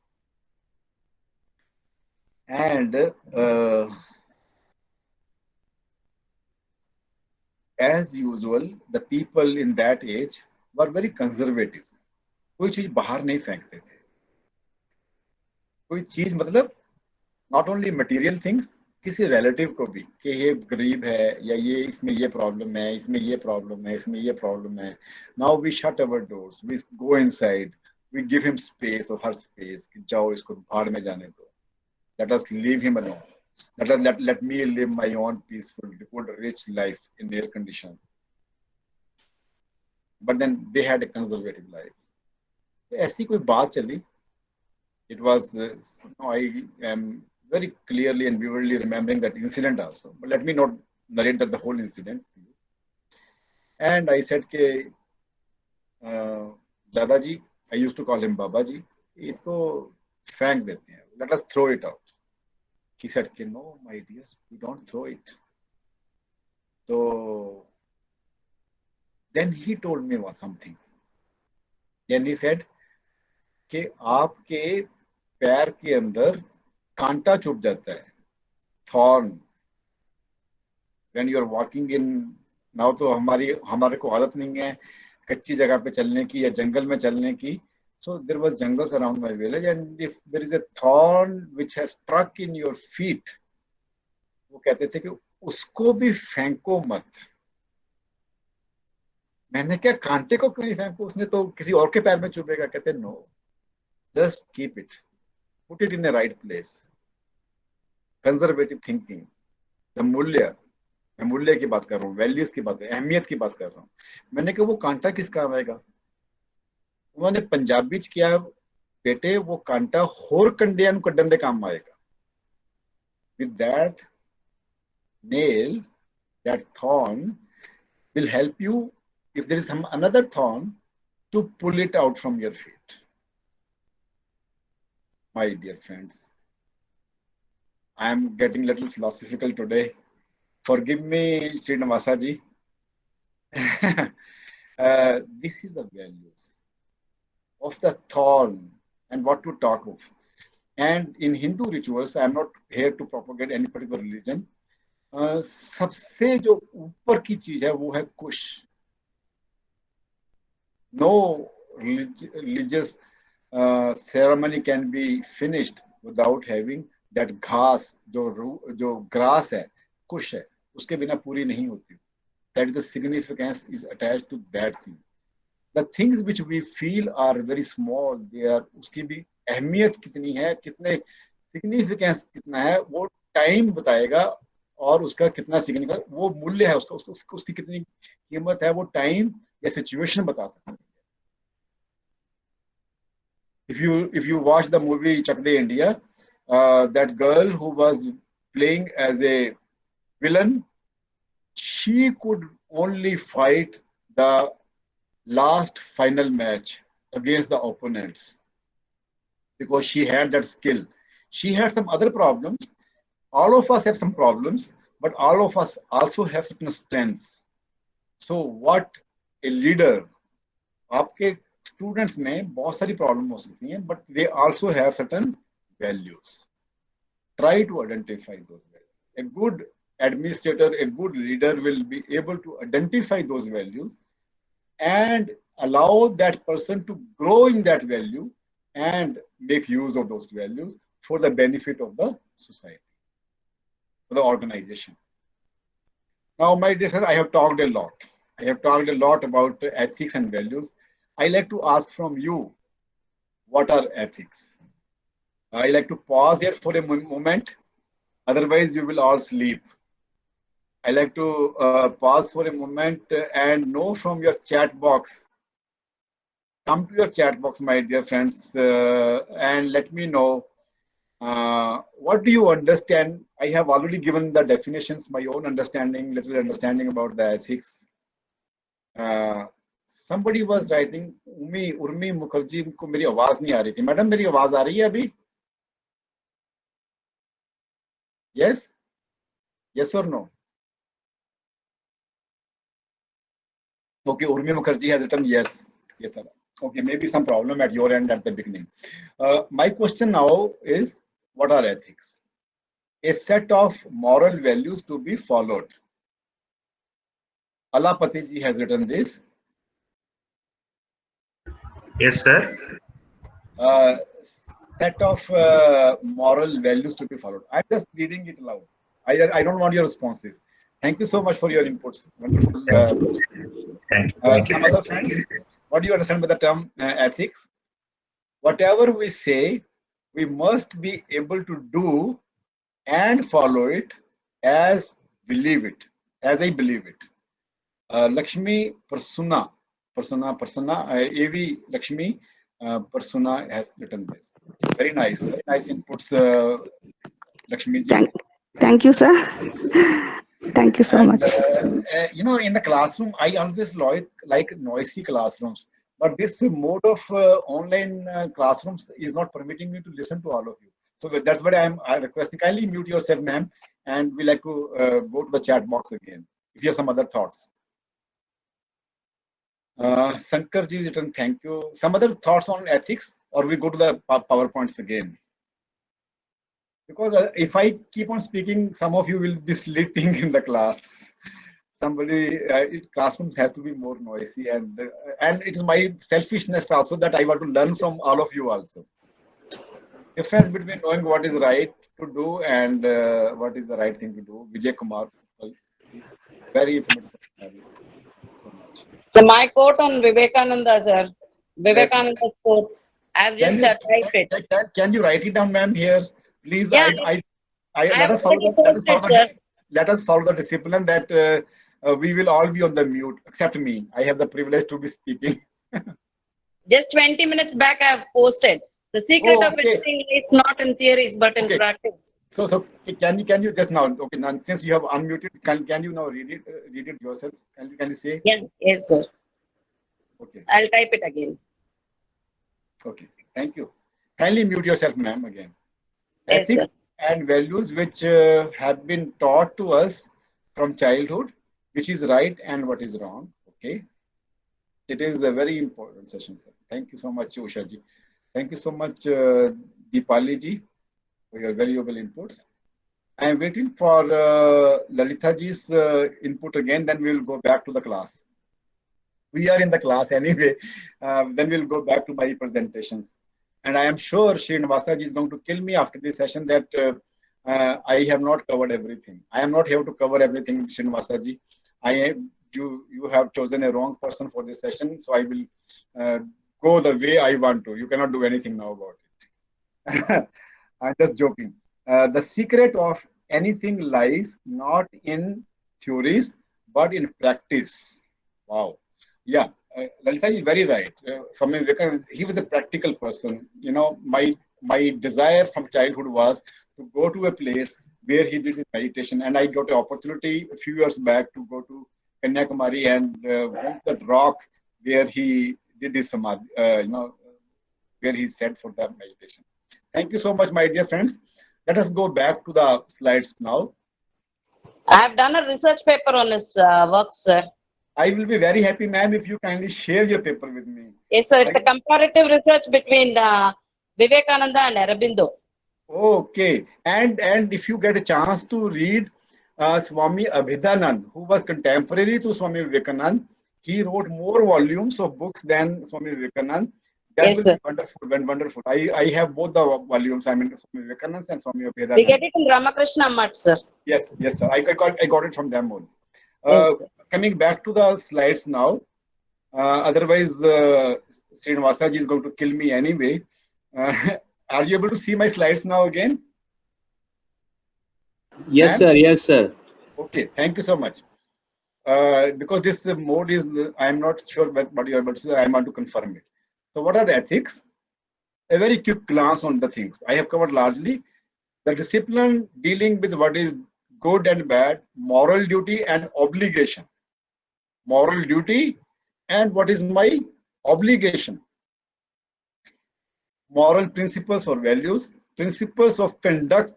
And as usual, the people in that age were very conservative. कोई चीज बाहर नहीं फेंकते थे. कोई चीज मतलब नॉट ओनली मटेरियल थिंग्स, किसी रिलेटिव को भी कि ये गरीब है या ये इसमें ये प्रॉब्लम है, इसमें ये प्रॉब्लम है, इसमें ये प्रॉब्लम है. Now we shut our doors, we go inside, we give him space और हर स्पेस कि जाओ इसको भाड़ में जाने दो. Let us leave him alone. let me live my own peaceful, good, rich life in air condition. But then they had a conservative life. ऐसी कोई बात चली. It was, I am very clearly and vividly remembering that incident also. But let me not narrate that the whole incident. And I said कि दादाजी, I used to call him Baba ji, इसको फेंक देते हैं. Let us throw it out. He said, no, my dear, we don't throw it. So then he told me something. Then he said कि आपके पैर के अंदर कांटा चुभ जाता है, thorn, when you are walking in. now तो हमारे को आदत नहीं है कच्ची जगह पे चलने की या जंगल में चलने की. So there was jungles around my village, and if there is a thorn which has struck in your feet, वो कहते थे कि उसको भी फेंको मत. मैंने क्या, कांटे को क्यों नहीं फेंको, उसने तो किसी और के पैर में चुभेगा. कहते no, just keep it, put it in the right place. Conservative thinking. The मूल्य, मैं मूल्य की बात कर रहा हूँ, वैल्यूज की बात, अहमियत की बात कर रहा हूँ. मैंने कहा वो कांटा किस काम आएगा. उन्होंने पंजाबी च किया, बेटे वो कांटा होर कंडियां नूं कड्डण दे काम आएगा. With that nail, that thorn will help you, if there is some another thorn, to pull it out from your feet. My dear friends, I am getting a little philosophical today. Forgive me, Srinivasa ji. This is the values of the thorn and what to talk of. And in Hindu rituals, I am not here to propagate any particular religion. सबसे जो ऊपर की चीज है वो है कुश. No religious ceremony can be finished without having that घास, जो grass है, कुश है, उसके बिना पूरी नहीं होती. That is the significance is attached to that thing. The things which we feel are very small, they are, उसकी भी अहमियत कितनी है, कितने सिग्निफिकेंस कितना है, वो टाइम बताएगा. और उसका कितना सिग्निफिकेंस, वो मूल्य है उसका, उसकी कितनी कीमत है, वो टाइम या सिचुएशन बता सकता है. If you watch the movie Chak De India, that girl who was playing as a villain, she could only fight the last final match against the opponents because she had that skill. She had some other problems. All of us have some problems, but all of us also have certain strengths. So what a leader, आपके students में बहुत सारी problem हो सकती हैं, but they also have certain values. Try to identify those values. A good administrator, a good leader will be able to identify those values and allow that person to grow in that value and make use of those values for the benefit of the society, for the organization. Now, my dear sir, I have talked a lot. I have talked a lot about ethics and values. I like to ask from you, what are ethics? I like to pause here for a moment. Otherwise, you will all sleep. I like to pause for a moment and know from your chat box. Come to your chat box, my dear friends, and let me know what do you understand. I have already given the definitions, my own understanding, little understanding about the ethics. Somebody was writing, Urmi Mukherjee को मेरी आवाज नहीं आ रही थी. Madam मेरी आवाज आ रही है अभी? Yes? Yes or no? Okay, Urmi Mukherjee has written yes. Yes, sir. Okay, maybe some problem at your end at the beginning. My question now is, what are ethics? A set of moral values to be followed. Alapati ji has written this. Yes, sir. Set of moral values to be followed. I'm just reading it aloud. I don't want your responses. Thank you so much for your inputs. Wonderful. Thank you. Some other friends, what do you understand by the term ethics? Whatever we say, we must be able to do and follow it as believe it, as I believe it. Lakshmi Prasunna, AV Lakshmi Prasunna has written this. Very nice inputs, Lakshmi ji. Thank you, sir. Thank you so much. You know, in the classroom, I always like noisy classrooms, but this mode of online classrooms is not permitting me to listen to all of you. So that's why I request, kindly mute yourself, ma'am, and we like to go to the chat box again if you have some other thoughts. Sankar ji, written thank you. Some other thoughts on ethics, or we go to the PowerPoints again? Because if I keep on speaking, some of you will be sleeping in the class. Classrooms have to be more noisy, and it is my selfishness also that I want to learn from all of you also. Difference between knowing what is right to do and what is the right thing to do. Vijay Kumar, very informative. Thank you so much. So my quote on Vivekananda, sir. Yes. Vivekananda's quote. I've Can just you typed it. can you write it down, ma'am? Here, please. Yeah, I I let have us follow already the let us follow posted, the sir. let us follow the discipline that we will all be on the mute except me. I have the privilege to be speaking. Just 20 minutes back, I have posted. The secret Oh, of okay, editing is not in theories, but in okay. practice. So can you just now? Okay, now since you have unmuted, can you now read it yourself? Can you say? Yeah, yes, sir. Okay, I'll type it again. okay. Thank you. Kindly mute yourself, ma'am. Again. Yes, Ethics sir. and values which have been taught to us from childhood, which is right and what is wrong. Okay, it is a very important session, sir. Thank you so much, Usha ji. Thank you so much, Deepali ji, for your valuable inputs. I am waiting for Lalita ji's input again, then we will go back to the class. We are in the class anyway, then we'll go back to my presentations. And I am sure Srinivasa ji is going to kill me after this session that I have not covered everything. I am not here to cover everything, Srinivasa ji. You have chosen a wrong person for this session, so I will go the way I want to. You cannot do anything now about it. I'm just joking. The secret of anything lies not in theories, but in practice. Wow. Yeah, Lalita is very right. Swami Vivekananda, he was a practical person. You know, my desire from childhood was to go to a place where he did his meditation, and I got an opportunity a few years back to go to Kanyakumari and went that rock where he did his samadhi. Where he sat for the meditation. Thank you so much, my dear friends. Let us go back to the slides now. I have done a research paper on his work, sir. I will be very happy, ma'am, if you kindly share your paper with me. Yes, sir. It's a comparative research between Vivekananda and Aurobindo. Okay, and if you get a chance to read Swami Abhedanand, who was contemporary to Swami Vivekananda, he wrote more volumes of books than Swami Vivekananda. That Yes, will sir. be wonderful, wonderful. I have both the volumes. I mean, Swami Vivekananda and Swami We Abhedanand. get it in Ramakrishna Mutt, sir. Yes, yes, sir. I got it from them only. Yes, sir. Coming back to the slides now. Otherwise, Srinivasa ji is going to kill me anyway. Are you able to see my slides now again? Yes, sir. Yes, sir. Okay, thank you so much. Because this mode is, I'm not sure what you are able to say. I want to confirm it. So, what are the ethics? A very quick glance on the things. I have covered largely the discipline dealing with what is good and bad, moral duty and obligation. Moral duty and what is my obligation. Moral principles or values, principles of conduct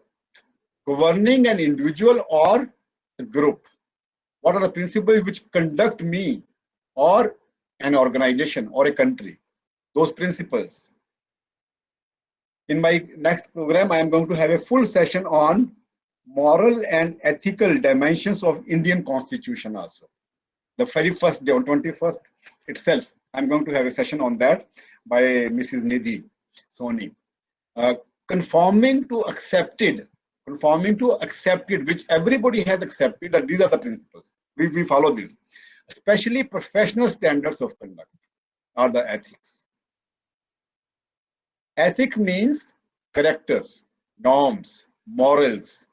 governing an individual or a group. What are the principles which conduct me or an organization or a country? Those principles. In my next program, I am going to have a full session on moral and ethical dimensions of Indian Constitution also. The very first day, on 21st itself, I'm going to have a session on that by Mrs. Nidhi Soni. Conforming to accepted, which everybody has accepted that these are the principles. We follow this. Especially professional standards of conduct are the ethics. Ethic means character, norms, morals,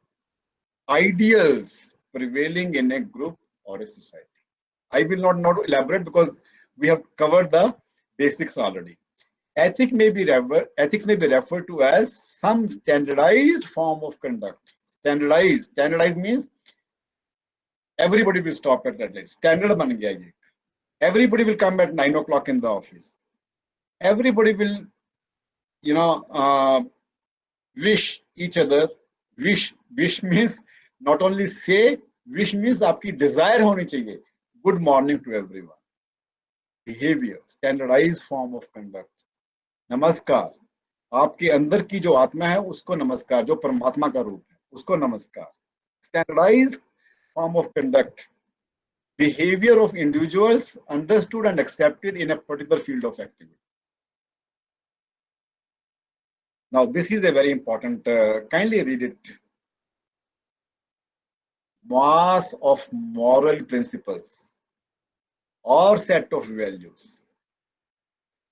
ideals prevailing in a group or a society. I will not elaborate because we have covered the basics already. Ethics may be referred to as some standardized form of conduct. Standardized means everybody will stop at that light. Standard ban gaya ye. Everybody will come at 9 o'clock in the office. Everybody will, wish each other. Wish means not only say, wish means आपकी desire होनी चाहिए. Good morning to everyone. behavior, standardized form of conduct. नमस्कार, आपके अंदर की जो आत्मा है उसको नमस्कार, जो परमात्मा का रूप है उसको नमस्कार. Standardized form of conduct, behavior of individuals understood and accepted in a particular field of activity. Now, this is a very important, kindly read it. Mass of moral principles or set of values.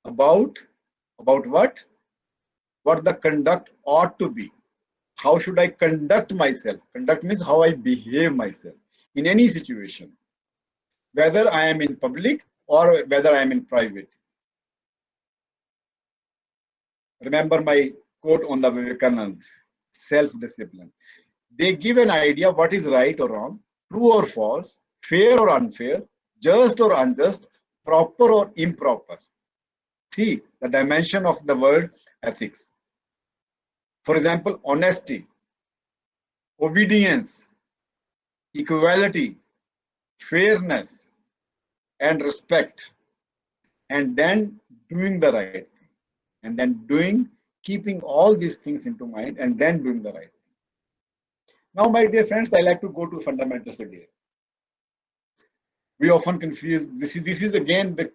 About what? What the conduct ought to be. How should I conduct myself? Conduct means how I behave myself in any situation, whether I am in public or whether I am in private. Remember my quote on the Vivekananda, self-discipline. They give an idea what is right or wrong, true or false, fair or unfair, just or unjust, proper or improper. See the dimension of the word ethics. For example, honesty, obedience, equality, fairness, and respect, and then doing the right thing, and then keeping all these things into mind, and then doing the right thing. Now, my dear friends, I like to go to fundamentals again. We often confuse, this is again the,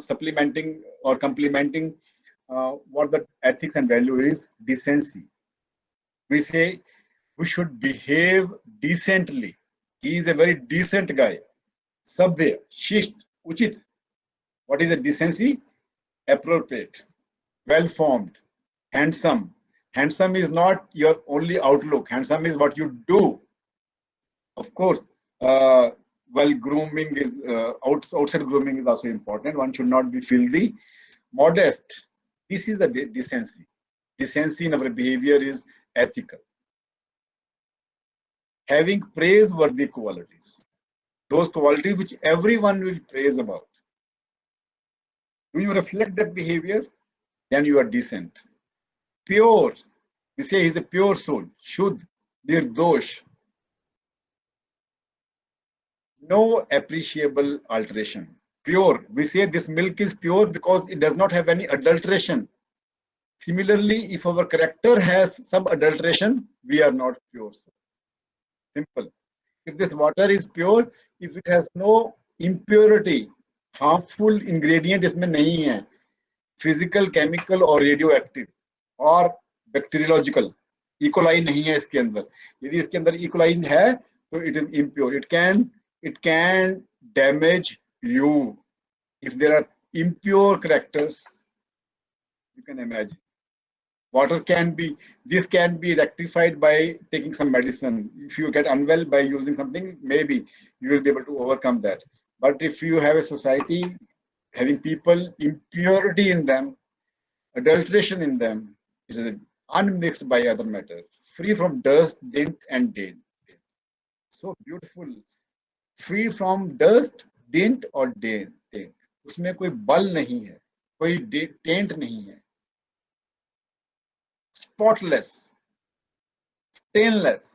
supplementing or complementing what the ethics and value is, decency. We say we should behave decently. He is a very decent guy. Sabya, shisht, uchit. What is a decency? Appropriate, well-formed, handsome. Handsome is not your only outlook. Handsome is what you do. Of course, well, grooming is outside grooming is also important. One should not be filthy. Modest. This is a decency. Decency in our behavior is ethical. Having praiseworthy qualities. Those qualities which everyone will praise about. Do you reflect that behavior? Then you are decent. Pure. We say he's a pure soul. Shuddh, nirdosh. No appreciable alteration. Pure. We say this milk is pure because it does not have any adulteration. Similarly, if our character has some adulteration, we are not pure. Simple. If this water is pure, if it has no impurity, harmful ingredient इसमें नहीं है, physical, chemical or radioactive or bacteriological, E. coli नहीं है इसके अंदर. यदि इसके अंदर E. coli है, तो it is impure. It can damage you. If there are impure characters, you can imagine. This can be rectified by taking some medicine. If you get unwell by using something, maybe you will be able to overcome that. But if you have a society having people, impurity in them, adulteration in them, it is unmixed by other matter, free from dust, dint, and date. So beautiful. Free from dust, dint or date. उसमें कोई बल नहीं है, कोई tent नहीं है. Spotless, stainless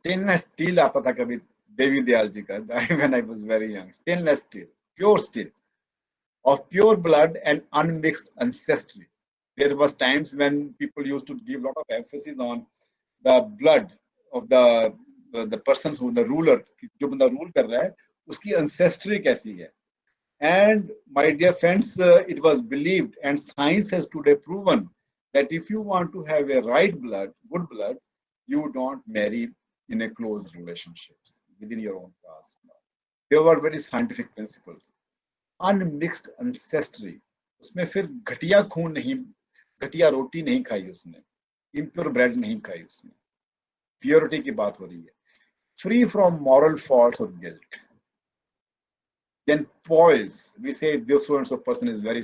steel आता था कभी देवी दयाल जी का, when I was very young. Stainless steel, pure steel, of pure blood and unmixed ancestry. There was times when people used to give a lot of emphasis on the blood of the persons who the ruler, जो बंदा rule कर रहा है, उसकी ancestry कैसी है. And my dear friends, it was believed, and science has today proven, that if you want to have a right blood, good blood, you don't marry in a close relationships within your own caste. There were very scientific principles. Unmixed ancestry. उसमें फिर घटिया खून नहीं, घटिया रोटी नहीं खाई उसने, impure bread नहीं खाई उसने. Purity की बात हो रही है. Free from moral faults or guilt. Then poise. We say this so and so person is very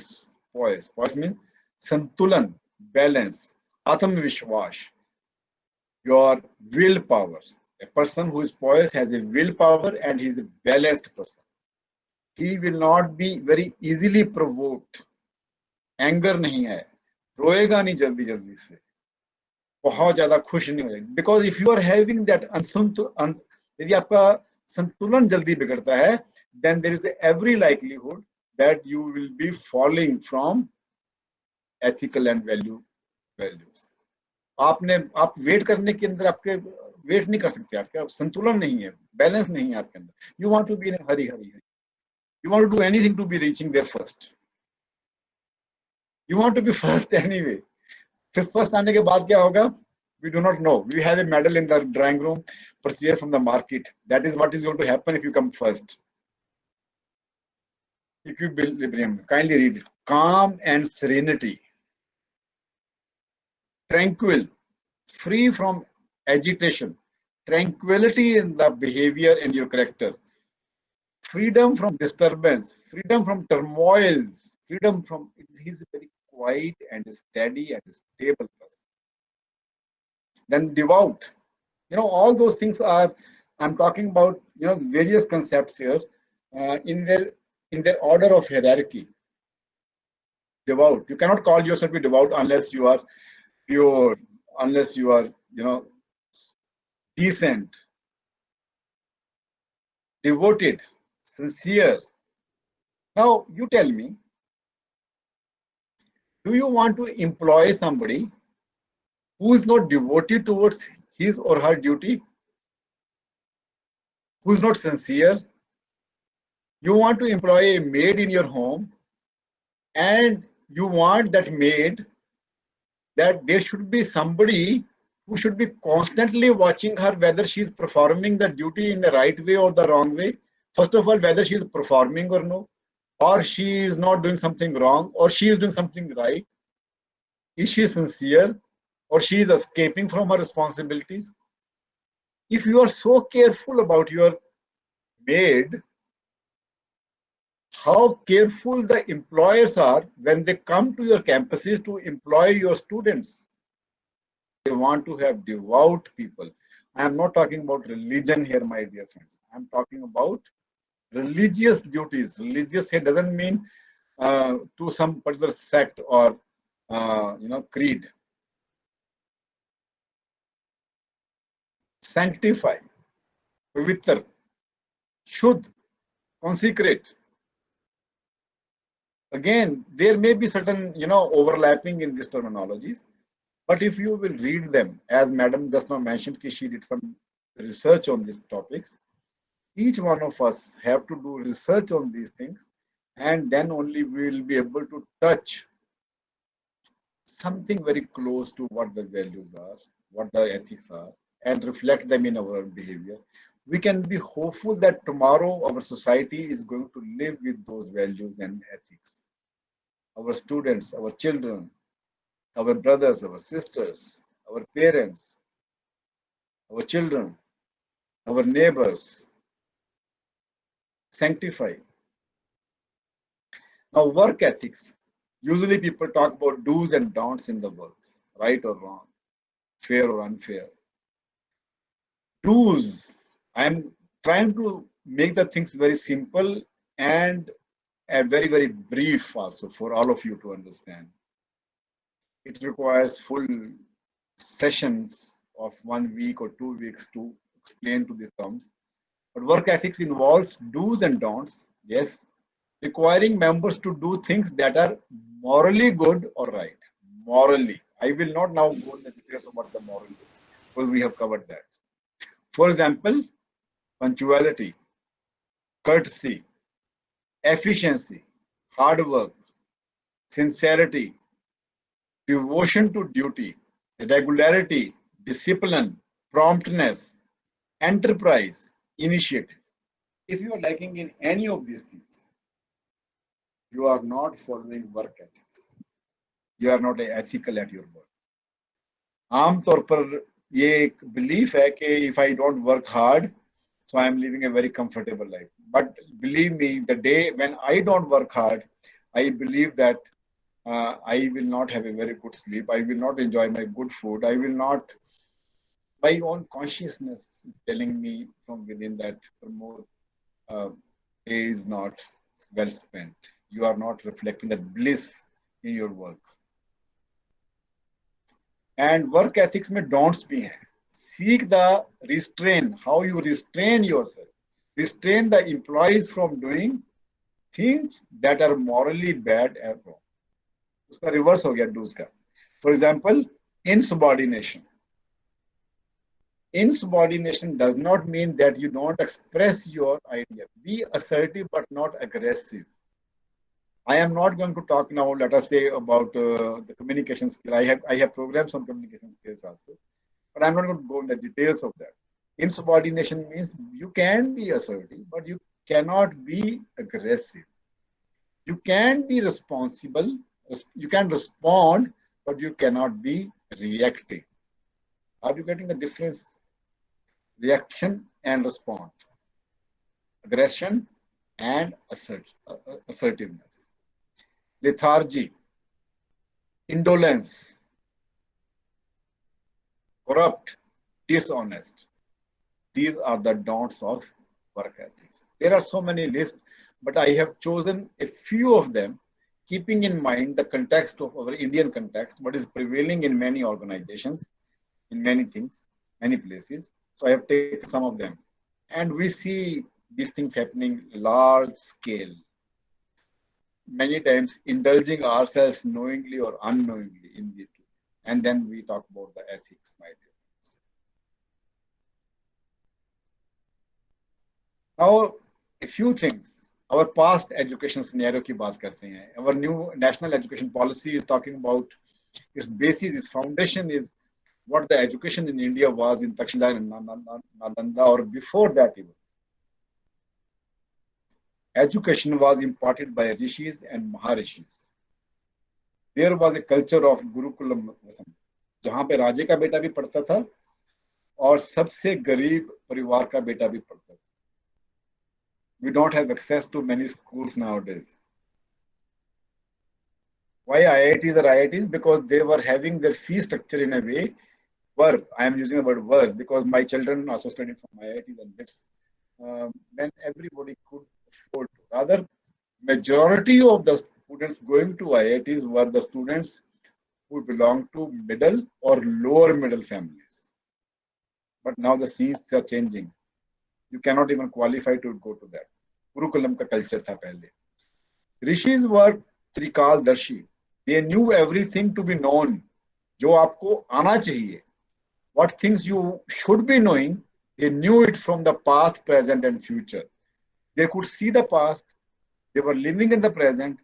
poised. Poise means santulan, balance, atmavishwas, your willpower. A person who is poised has a willpower and he is a balanced person. He will not be very easily provoked. Anger नहीं है, रोएगा नहीं जल्दी जल्दी से, बहुत ज्यादा खुश नहीं हो जाएगा. Because if you are having that यदि आपका संतुलन जल्दी बिगड़ता है, then there is every likelihood that you will be falling from ethical and values. आप वेट करने के अंदर आपके वेट नहीं कर सकते, आपके संतुलन नहीं है, बैलेंस नहीं है आपके अंदर. You want to be in a hurry. You want to do anything to be reaching there first. You want to be first anyway. फिर first आने के बाद क्या होगा? We do not know. We have a medal in the drawing room, purchased from the market. That is what is going to happen if you come first. Equilibrium. Kindly read it. Calm and serenity. Tranquil. Free from agitation. Tranquility in the behavior and your character. Freedom from disturbance. Freedom from turmoils. Freedom from. He's a very quiet and steady and stable person. Then devout. All those things are. I'm talking about various concepts here in their order of hierarchy. Devout. You cannot call yourself a devout unless you are pure, unless you are decent, devoted, sincere. Now you tell me, do you want to employ somebody who is not devoted towards his or her duty, who is not sincere? You want to employ a maid in your home, and you want that maid, that there should be somebody who should be constantly watching her whether she is performing the duty in the right way or the wrong way. First of all, whether she is performing or no, or she is not doing something wrong, or she is doing something right. Is she sincere, or she is escaping from her responsibilities? If you are so careful about your maid, how careful the employers are when they come to your campuses to employ your students. They want to have devout people. I am not talking about religion here, my dear friends. I am talking about religious duties. Religious here doesn't mean to some particular sect or creed. Sanctify, pavitra, should, consecrate. Again, there may be certain overlapping in these terminologies, but if you will read them, as Madam just now mentioned, she did some research on these topics. Each one of us have to do research on these things, and then only we will be able to touch something very close to what the values are, what the ethics are, and reflect them in our behavior. We can be hopeful that tomorrow our society is going to live with those values and ethics. Our students, our children, our brothers, our sisters, our parents, our children, our neighbors. Sanctify. Now, work ethics. Usually people talk about do's and don'ts in the works, right or wrong, fair or unfair. Do's. I'm trying to make the things very simple and very, very brief also for all of you to understand. It requires full sessions of 1 week or 2 weeks to explain to these terms. But work ethics involves do's and don'ts, yes, requiring members to do things that are morally good or right. Morally. I will not now go into the details about the moral, because we have covered that. For example, punctuality, courtesy, efficiency, hard work, sincerity, devotion to duty, regularity, discipline, promptness, enterprise, initiative. If you are lacking in any of these things, you are not following work ethics. You are not ethical at your work. आमतौर पर ये एक belief है कि if I don't work hard, so I am living a very comfortable life. But believe me, the day when I don't work hard, I believe that I will not have a very good sleep. I will not enjoy my good food. I will not. My own consciousness is telling me from within that more day is not well spent. You are not reflecting that bliss in your work. And work ethics में don'ts भी हैं. Seek the restrain, how you restrain yourself. restrain the employees from doing things that are morally bad and wrong. उसका reverse हो गया do's का. For example, insubordination. Insubordination does not mean that you don't express your idea. Be assertive but not aggressive. I am not going to talk now, let us say, about the communication skill. I have programs on communication skills also, but I'm not going to go in the details of that. Insubordination means you can be assertive, but you cannot be aggressive. You can be responsible, you can respond, but you cannot be reacting. Are you getting the difference? Reaction and response, aggression and assertiveness. Lethargy, indolence, corrupt, dishonest. These are the don'ts of work ethics. There are so many lists, but I have chosen a few of them, keeping in mind the context of our Indian context, what is prevailing in many organizations, in many things, many places. So I have taken some of them. And we see these things happening large scale. Many times indulging ourselves knowingly or unknowingly in the two. And then we talk about the ethics, my dear friends. Now, a few things. Our past education scenario की बात करते हैं. Our new national education policy is talking about its basis, its foundation is what the education in India was in Takshila and Nalanda, or before that even. Education was imparted by rishis and maharishis. There was a culture of Gurukulam, जहाँ पे राजे का बेटा भी पढ़ता था और सबसे गरीब परिवार का बेटा भी पढ़ता था. We don't have access to many schools nowadays. Why IITs are IITs? Because they were having their fee structure in a way. I am using the word were because my children also studied from IITs and BITS. When everybody could afford to. Rather, majority of the students going to IITs were the students who belong to middle or lower middle families. But now the scenes are changing. You cannot even qualify to go to that. Gurukulam ka culture tha pehle. Rishis were Trikaldarshi. They knew everything to be known. जो आपको आना चाहिए. What things you should be knowing, they knew it from the past, present, and future. They could see the past. They were living in the present.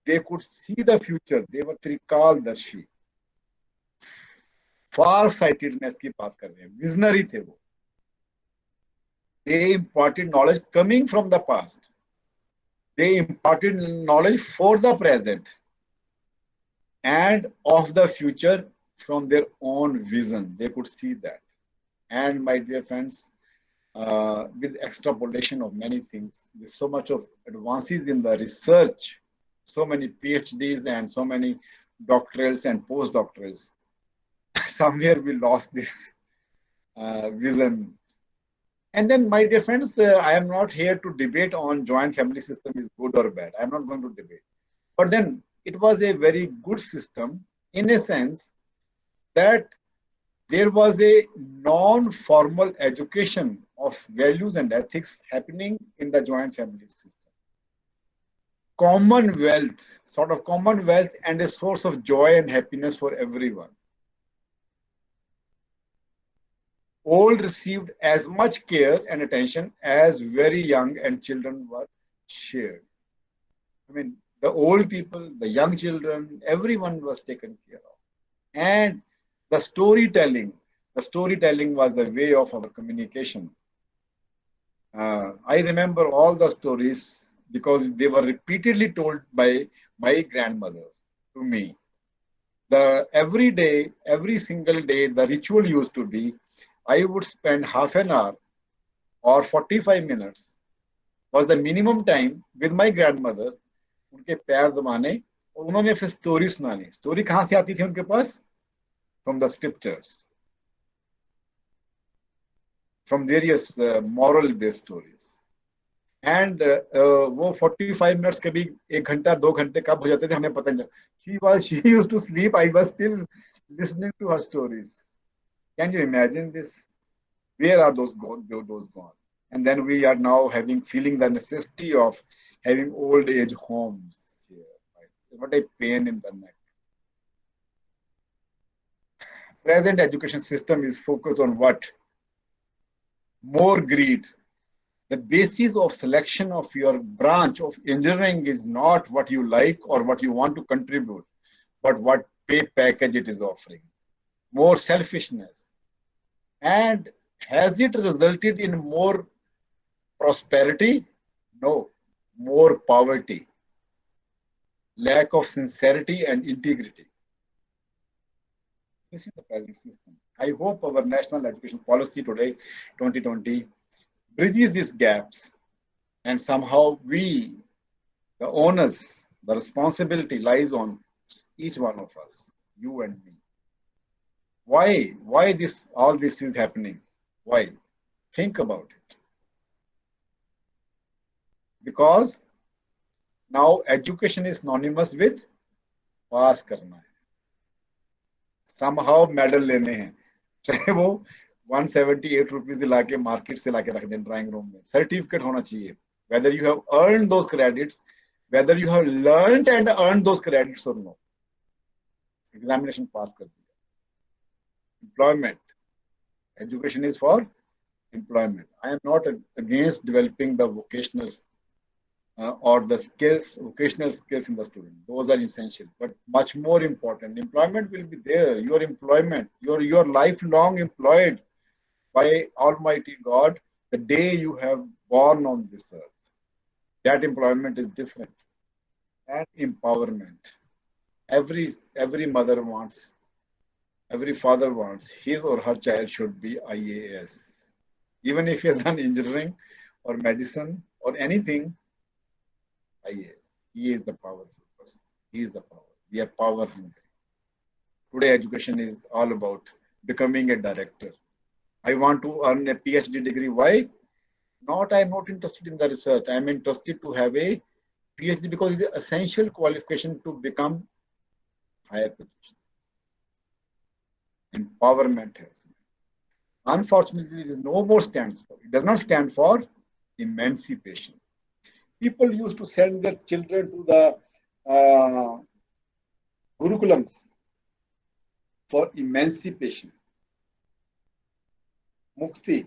They could see the future. They were Trikaldarshi. Far-sightedness की बात कर रहे हैं. Visionary थे वो. They imparted knowledge coming from the past. They imparted knowledge for the present and of the future from their own vision. They could see that. And my dear friends, with extrapolation of many things, with so much of advances in the research, so many PhDs and so many doctorals and postdoctorals, somewhere we lost this vision. And then, my dear friends, I am not here to debate on joint family system is good or bad. I am not going to debate. But then it was a very good system in a sense that there was a non-formal education of values and ethics happening in the joint family system. Commonwealth, sort of commonwealth and a source of joy and happiness for everyone. Old received as much care and attention as very young and children were shared. I mean, the old people, the young children, everyone was taken care of. And the storytelling was the way of our communication. I remember all the stories because they were repeatedly told by my grandmother to me. Every day, every single day, the ritual used to be, I would spend half an hour or 45 minutes was the minimum time with my grandmother. उनके पैर दबाने और उन्होंने फिर story सुनानी. Story कहाँ से आती थी उनके पास? From the scriptures, from various moral-based stories. And वो 45 minutes कभी 1 घंटा 2 घंटे कब हो जाते थे हमें पता नहीं. She used to sleep. I was still listening to her stories. Can you imagine this? Where are those gone? And then we are now feeling the necessity of having old age homes here. Right? What a pain in the neck. Present education system is focused on what? More greed. The basis of selection of your branch of engineering is not what you like or what you want to contribute, but what pay package it is offering. More selfishness. And has it resulted in more prosperity? No, more poverty, lack of sincerity and integrity. This is the present system. I hope our national education policy today, 2020, bridges these gaps, and somehow we, the onus, the responsibility lies on each one of us, you and me. Why? Why all this is happening? Why? Think about it. Because now education is synonymous with पास करना है, somehow medal लेने हैं, चाहे वो 178 rupees ला के market से लाके रख दें ड्राइंग रूम में, सर्टिफिकेट होना चाहिए, whether you have earned those credits, whether you have learned and earned those credits or no. Examination pass कर दिया. Employment. Education is for employment. I am not against developing the vocational or the skills, vocational skills in the student. Those are essential. But much more important, employment will be there. Your employment, your lifelong employed by Almighty God the day you have born on this earth. That employment is different. And empowerment. Every mother wants, every father wants his or her child should be IAS. Even if he has done engineering or medicine or anything, IAS. He is the powerful person. He is the power. We are power hungry. Today education is all about becoming a director. I want to earn a PhD degree. Why? I am not interested in the research. I am interested to have a PhD because it's an essential qualification to become higher position. Empowerment has. Unfortunately, it is no more stands for. It does not stand for emancipation. People used to send their children to the Gurukulams for emancipation, mukti,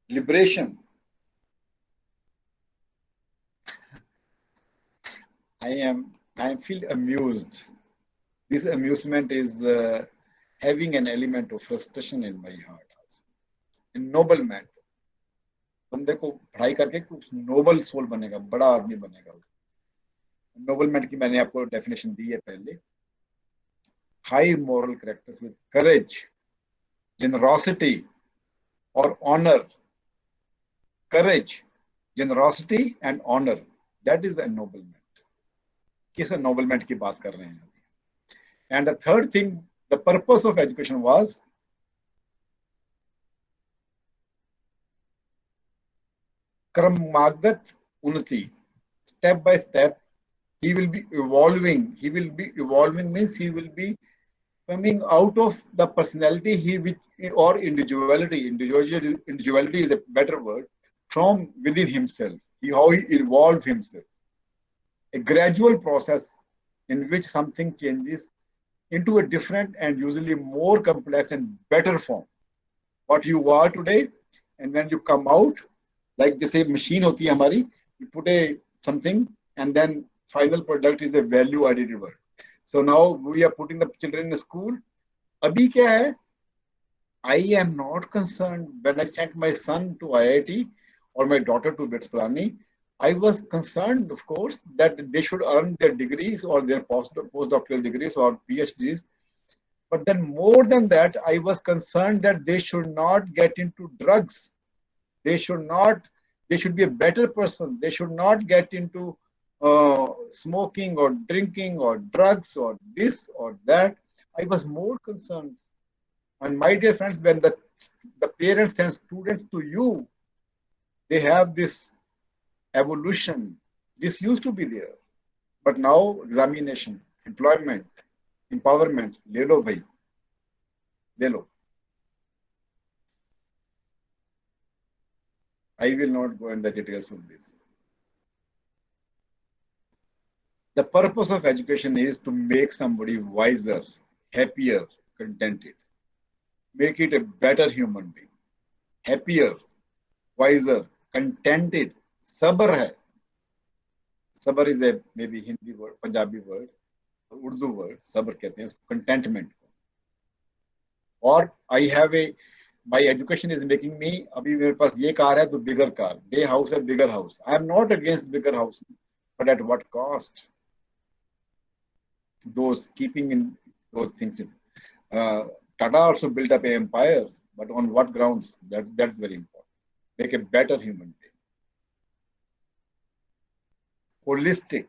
liberation. I feel amused. This amusement is having an element of frustration in my heart. Ennoblement. बंदे को पढ़ाई करके कुछ Nobel soul बनेगा, बड़ा आदमी बनेगा. नोबलमेंट की मैंने आपको डेफिनेशन दी है पहले. High moral characters with courage, generosity or honor. Courage, generosity and honor. That is the ennoblement. किस ennoblement की बात कर रहे हैं? And the third thing, the purpose of education was क्रमागत उन्नति. Step by step, he will be evolving. He will be evolving means he will be coming out of the personality or individuality. Individuality is a better word. From within himself, how he evolved himself. A gradual process in which something changes into a different and usually more complex and better form. What you are today, and when you come out, like जैसे machine होती है हमारी, you put something and then final product is a value added word. So now we are putting the children in school. अभी क्या है? I am not concerned when I sent my son to IIT or my daughter to BITS Pilani. I was concerned, of course, that they should earn their degrees or their postdoctoral degrees or PhDs. But then more than that, I was concerned that they should not get into drugs. They should be a better person. They should not get into smoking or drinking or drugs or this or that. I was more concerned. And my dear friends, when the parents send students to you, they have this evolution. This used to be there. But now examination, employment, empowerment, le lo bhai. Le lo. I will not go in the details of this. The purpose of education is to make somebody wiser, happier, contented. Make it a better human being. Happier, wiser, contented. Sabr hai. Sabr is a maybe Hindi word, Punjabi word, Urdu word. Sabr कहते हैं उसको, contentment. Or I have my education is making me, अभी मेरे पास ये car है तो bigger car, big house है bigger house. I am not against bigger house, but at what cost? Those keeping in those things. Tata also built up an empire, but on what grounds? That's very important. Make a better human being. Holistic.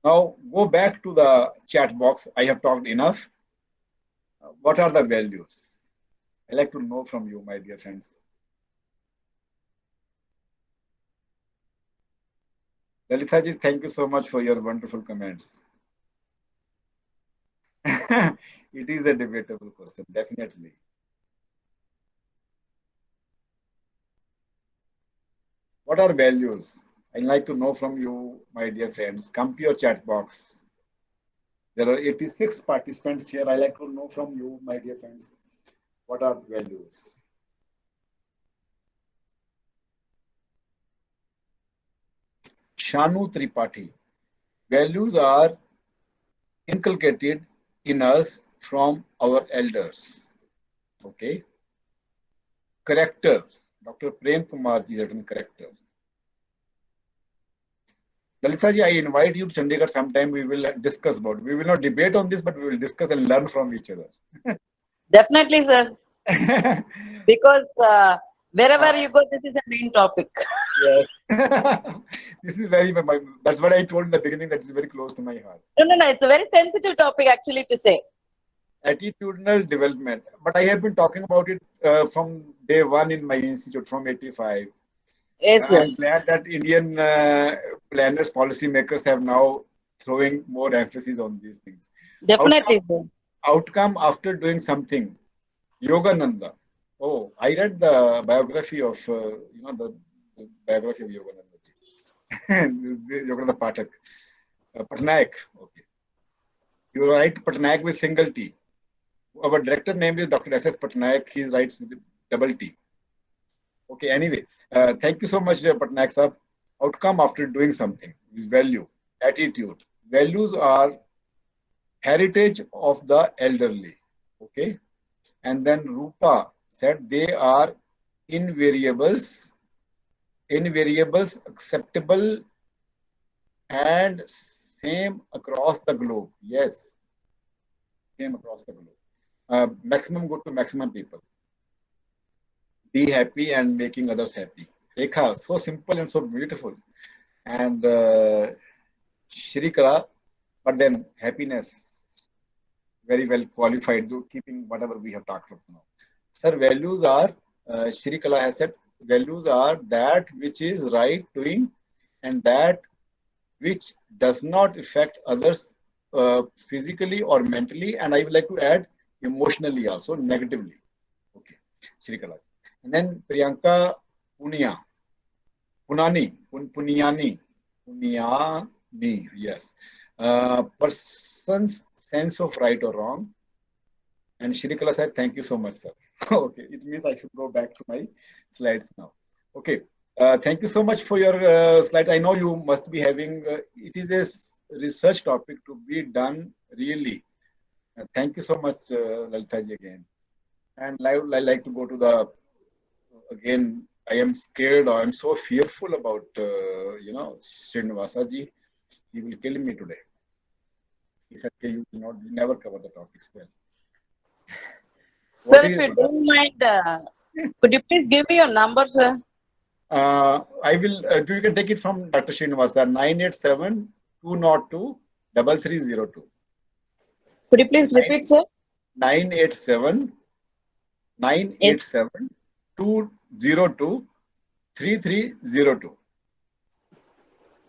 Now go back to the chat box. I have talked enough. What are the values? I like to know from you, my dear friends. Lalitha ji, thank you so much for your wonderful comments. It is a debatable question, definitely. What are values? I'd like to know from you, my dear friends. Come to your chat box. There are 86 participants here. I'd like to know from you, my dear friends, what are values? Shanu Tripathi. Values are inculcated in us from our elders. Okay. Character. Dr. Prem Kumar ji has written character. Lalitha ji, I invite you to Chandigarh sometime. We will discuss about it. We will not debate on this, but we will discuss and learn from each other. Definitely, sir. Because wherever you go, this is a main topic. Yes. This is very, that's what I told in the beginning, that is very close to my heart. No. It's a very sensitive topic actually to say. Attitudinal development. But I have been talking about it from day one in my institute, from 85. Yes, sir. I'm glad that Indian planners, policymakers have now throwing more emphasis on these things. Definitely, sir. Outcome after doing something. Yogananda. Oh, I read the biography of, the biography of Yogananda ji. Yogananda Pathak. Patnaik. Okay. You write Patnaik with single T. Our director name is Dr. S.S. Patnaik. He writes with double T. Okay, anyway. Thank you so much, Patnaik sir. Outcome after doing something is value, attitude. Values are heritage of the elderly. Okay. And then Rupa said they are invariables, acceptable, and same across the globe. Yes, same across the globe. Maximum good to maximum people. Be happy and making others happy. Rekha, so simple and so beautiful. And Shrikala, but then happiness, very well qualified to keeping whatever we have talked about now. Sir, values are, Shrikala has said, values are that which is right doing and that which does not affect others physically or mentally, and I would like to add emotionally also, negatively. Okay, Shrikala. And then Priyanka Punani, yes. Person's sense of right or wrong. And Shrikala said, thank you so much, sir. Okay, it means I should go back to my slides now. Okay, thank you so much for your slides. I know you must be having, it is a research topic to be done really. Thank you so much, Lalitha ji again. And I would like to go to the, again, I am scared or I'm so fearful about, Srinivasa ji. He will kill me today. He said, okay, you will never cover the topics well. Sir, if you don't mind, could you please give me your number, sir? I will, you can take it from Dr. Srinivasa, 987-202-3302. Could you please repeat, sir? 987-202-3302.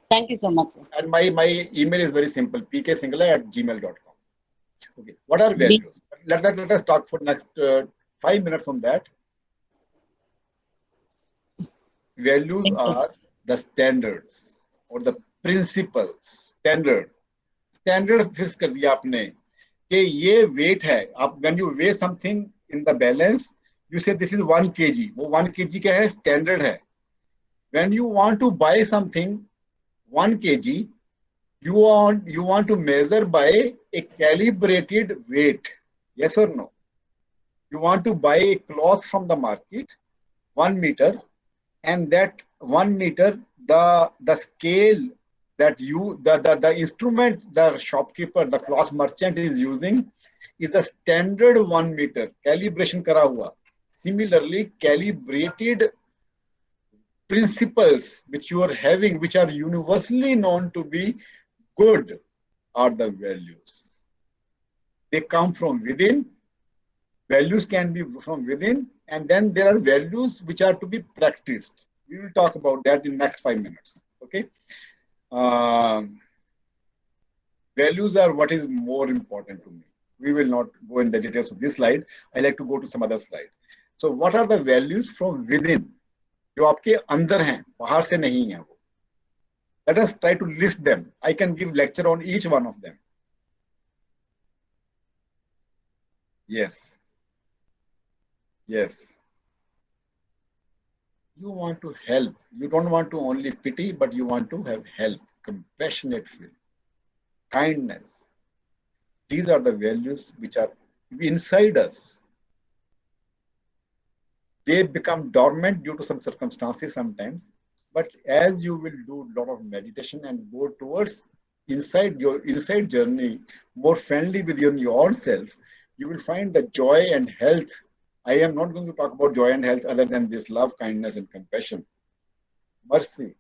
Thank you so much, sir. And my email is very simple, pksingla@gmail.com. Okay, what are values? Let us talk for next 5 minutes on that. values are the standards or the principles. Standard fix कर दिया आपने कि ये weight है. आप when you weigh something in the balance, you say this is 1 kg. वो 1 kg क्या है? Standard है. When you want to buy something 1 kg, you want to measure by a calibrated weight. Yes or no? You want to buy a cloth from the market 1 meter, and that 1 meter, the scale that the instrument the shopkeeper, the cloth merchant is using is the standard 1 meter calibration करा हुआ. Similarly, calibrated principles which you are having, which are universally known to be good, are the values. They come from within. Values can be from within, and then there are values which are to be practiced. We will talk about that in next 5 minutes. Okay. Values are what is more important to me. We will not go in the details of this slide. I like to go to some other slide. So what are the values from within? जो आपके अंदर हैं, बाहर से नहीं है वो. Let us try to list them. I can give lecture on each one of them. Yes. Yes. You want to help. You don't want to only pity, but you want to have help, compassionate feeling, kindness. These are the values which are inside us. They become dormant due to some circumstances sometimes, but as you will do a lot of meditation and go towards inside your inside journey, more friendly with yourself, you will find the joy and health. I am not going to talk about joy and health other than this love, kindness, and compassion. Mercy.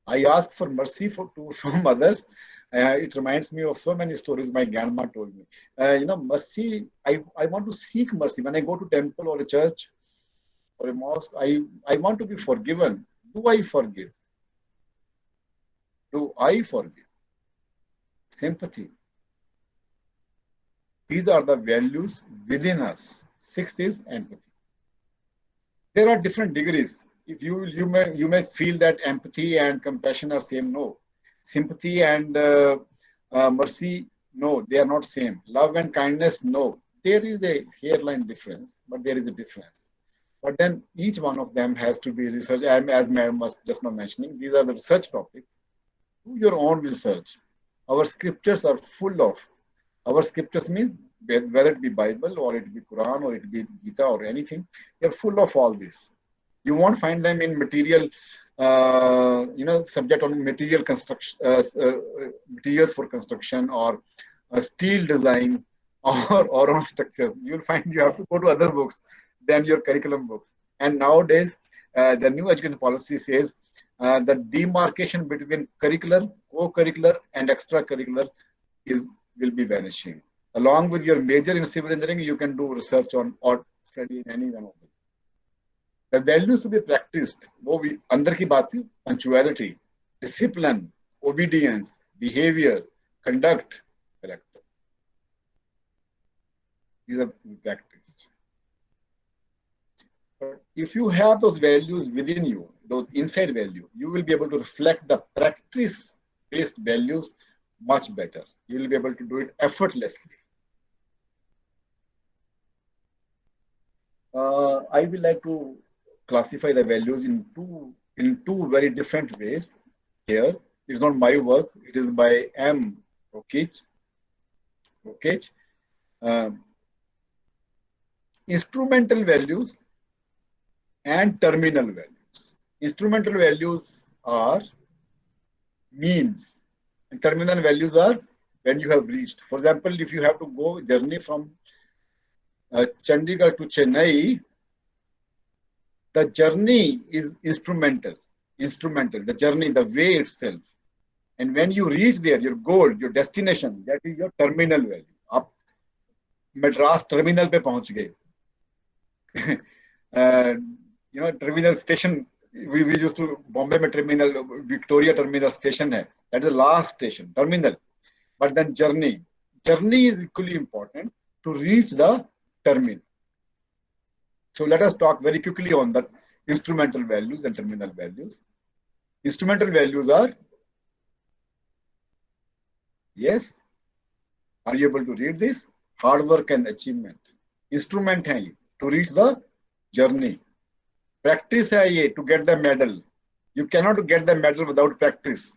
I ask for mercy from others. It reminds me of so many stories my grandma told me. Mercy, I want to seek mercy. When I go to temple or a church or a mosque, I want to be forgiven. Do I forgive? Do I forgive? Sympathy. These are the values within us. Sixth is empathy. There are different degrees. If you may feel that empathy and compassion are same. No. Sympathy and mercy, no, they are not same. Love and kindness, no. There is a hairline difference, but there is a difference. But then each one of them has to be researched. As Madam was just now mentioning, these are the research topics. Do your own research. Our scriptures are full of. Our scriptures means whether it be Bible or it be Quran or it be Gita or anything, they're full of all this. You won't find them in material, subject on material construction, materials for construction or steel design or on structures. You'll find you have to go to other books than your curriculum books. And nowadays, the new education policy says the demarcation between curricular, co-curricular, and extracurricular will be vanishing. Along with your major in civil engineering, you can do research on or study in any one of them. The values to be practiced, वो भी अंदर की बात थी, punctuality, discipline, obedience, behavior, conduct, character. These are practiced. But if you have those values within you, those inside value, you will be able to reflect the practice-based values much better. You will be able to do it effortlessly. I will like to classify the values in two very different ways. Here, it's not my work. It is by M. Rokich. Instrumental values and terminal values. Instrumental values are means, and terminal values are when you have reached. For example, if you have to go journey from Chandigarh to Chennai, the journey is instrumental. The journey, the way itself. And when you reach there, your goal, your destination, that is your terminal value. आप Madras terminal पे पहुंच गए. Terminal station, we used to, Bombay में terminal, Victoria terminal station है. That is the last station, terminal. But then journey is equally important to reach the terminal. So let us talk very quickly on that. instrumental values and terminal values. Instrumental values are, yes, are you able to read this? Hard work and achievement. Instrument hai ye, to reach the journey. Practice hai ye, to get the medal. You cannot get the medal without practice.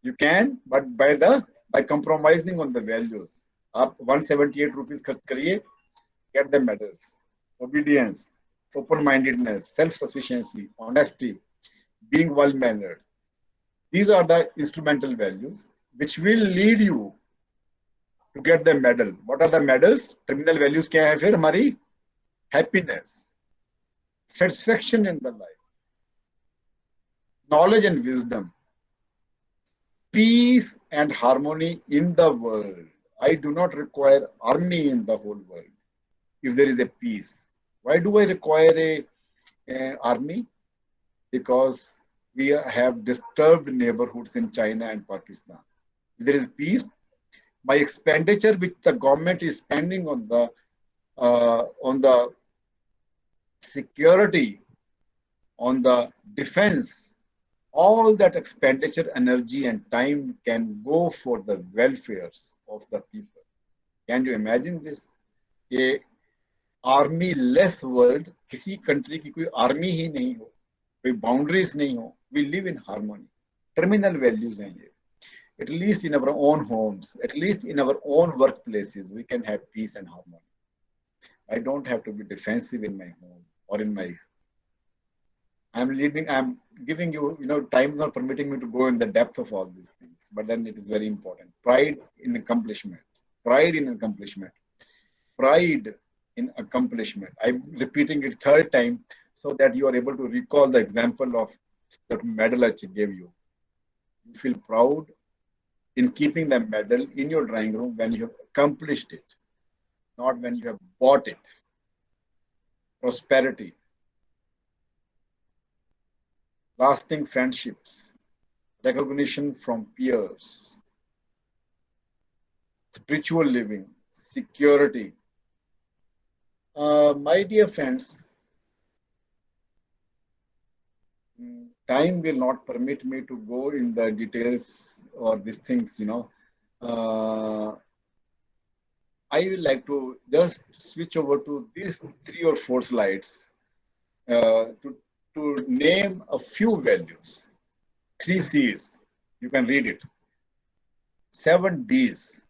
You can, but by compromising on the values. Aap 178 rupees kharch kariye, get the medals. Obedience, open-mindedness, self-sufficiency, honesty, being well-mannered. These are the instrumental values which will lead you to get the medal. What are the medals? Terminal values kya hai fir hamari? Happiness, satisfaction in the life, knowledge and wisdom, peace and harmony in the world. I do not require army in the whole world if there is a peace. Why do I require a army? Because we have disturbed neighborhoods in China and Pakistan. If there is peace, my expenditure which the government is spending on the security, on the defense, all that expenditure, energy and time can go for the welfares of the people. Can you imagine this? A army less world, किसी country की कोई army ही नहीं हो, कोई boundaries नहीं हो, we live in harmony. Terminal values हैं ये. At least in our own homes, at least in our own workplaces, we can have peace and harmony. I don't have to be defensive in my home or in my. I'm giving you, time is not permitting me to go in the depth of all these things, but then it is very important. Pride in accomplishment, pride in accomplishment, pride in accomplishment. I'm repeating it third time so that you are able to recall the example of that medal I gave you. You feel proud in keeping the medal in your drawing room when you have accomplished it, not when you have bought it. Prosperity, lasting friendships, recognition from peers, spiritual living, security. My dear friends, time will not permit me to go in the details or these things, I will like to just switch over to these 3 or 4 slides to name a few values. 3 C's, you can read it. 7 D's,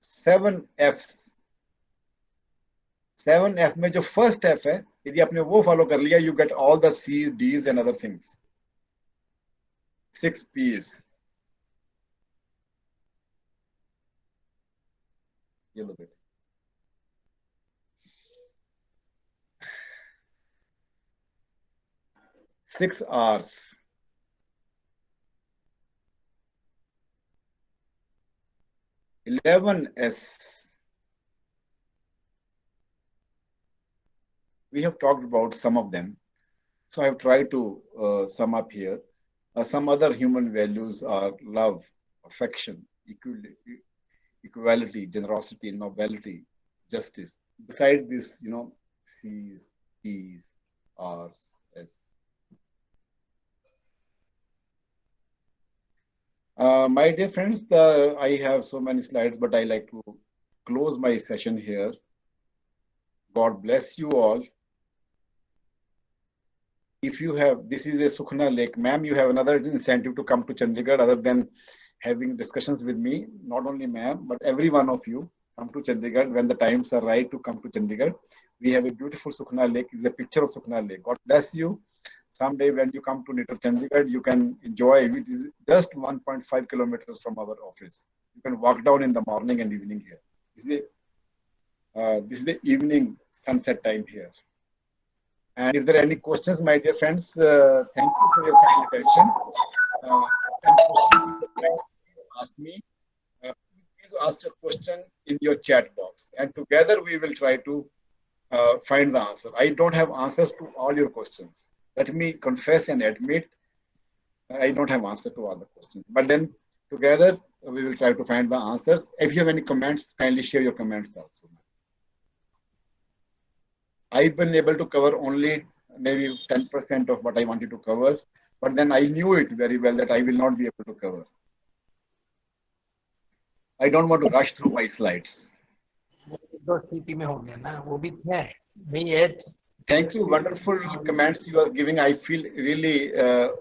7 F's. 7 F में जो first F है, यदि आपने वो follow कर लिया, you get all the C's, D's and other things. 6 P's. ये लो बेटे. 6 R's. 11 S. We have talked about some of them, so I have tried to sum up here. Some other human values are love, affection, equality, generosity, nobility, justice. Besides this, C's, P's, R's, S. My dear friends, I have so many slides, but I like to close my session here. God bless you all. If you have, this is a Sukhna Lake. Ma'am, you have another incentive to come to Chandigarh other than having discussions with me. Not only ma'am, but every one of you come to Chandigarh when the times are right to come to Chandigarh. We have a beautiful Sukhna Lake. It's a picture of Sukhna Lake. God bless you. Someday when you come to Nitar Chandigarh, you can enjoy. It is just 1.5 kilometers from our office. You can walk down in the morning and evening here. This is the evening sunset time here. And if there are any questions, my dear friends, thank you for your kind attention. Any questions, please ask me. Please ask a question in your chat box, and together we will try to find the answer. I don't have answers to all your questions. Let me confess and admit, I don't have answer to all the questions. But then together we will try to find the answers. If you have any comments, kindly share your comments also. I've been able to cover only maybe 10% of what I wanted to cover, but then I knew it very well that I will not be able to cover. I don't want to rush through my slides. दो स्थिति में हो गया ना, वो भी है नहीं है. Thank you. Wonderful comments you are giving. I feel really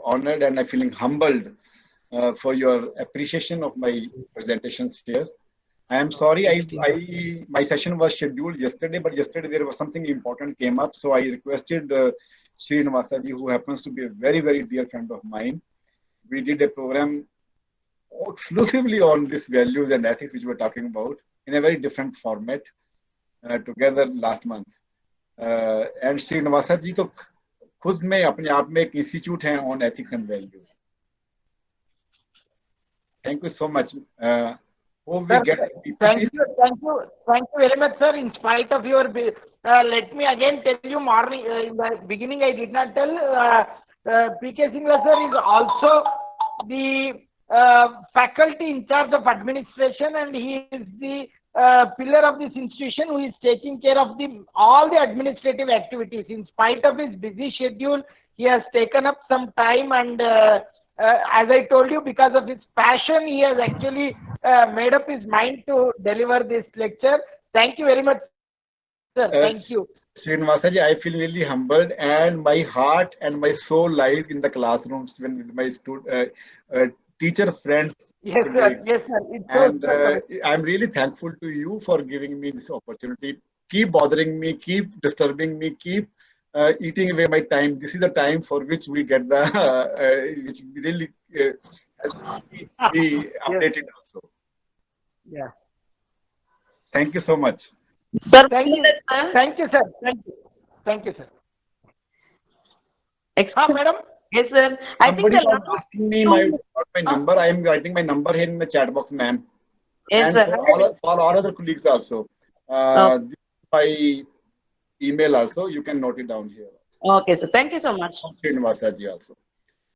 honored and I'm feeling humbled for your appreciation of my presentations here. I am sorry, my session was scheduled yesterday, but yesterday there was something important came up. So I requested Srinivasaji, who happens to be a very, very dear friend of mine. We did a program exclusively on these values and ethics, which we're talking about in a very different format together last month. And Srinivasaji to खुद में अपने आप में एक institute है on ethics and values. Thank you so much. Hope we get thank you very much, sir. In spite of your, let me again tell you, morning in the beginning I did not tell. P.K. Singla sir is also the faculty in charge of administration, and he is the pillar of this institution who is taking care of all the administrative activities. In spite of his busy schedule, he has taken up some time, and as I told you, because of his passion, he has actually made up his mind to deliver this lecture. Thank you very much, sir. Thank you. Srinivasaji, I feel really humbled, and my heart and my soul lies in the classrooms when with my teacher friends. Yes, sir. Yes, sir. And I'm really thankful to you for giving me this opportunity. Keep bothering me, keep disturbing me, keep eating away my time. This is the time for which we get the, which really be updated also. Yeah. Thank you so much. Sir, Thank you. sir. Thank you, sir. Thank you. Thank you, sir. Madam. Yes, sir. I think Somebody the was asking me my number. I am writing my number here in the chat box, ma'am. Yes, And sir. for all other colleagues also. This is my email also. You can note it down here. Okay, sir. Thank you so much. Srinivasaji also.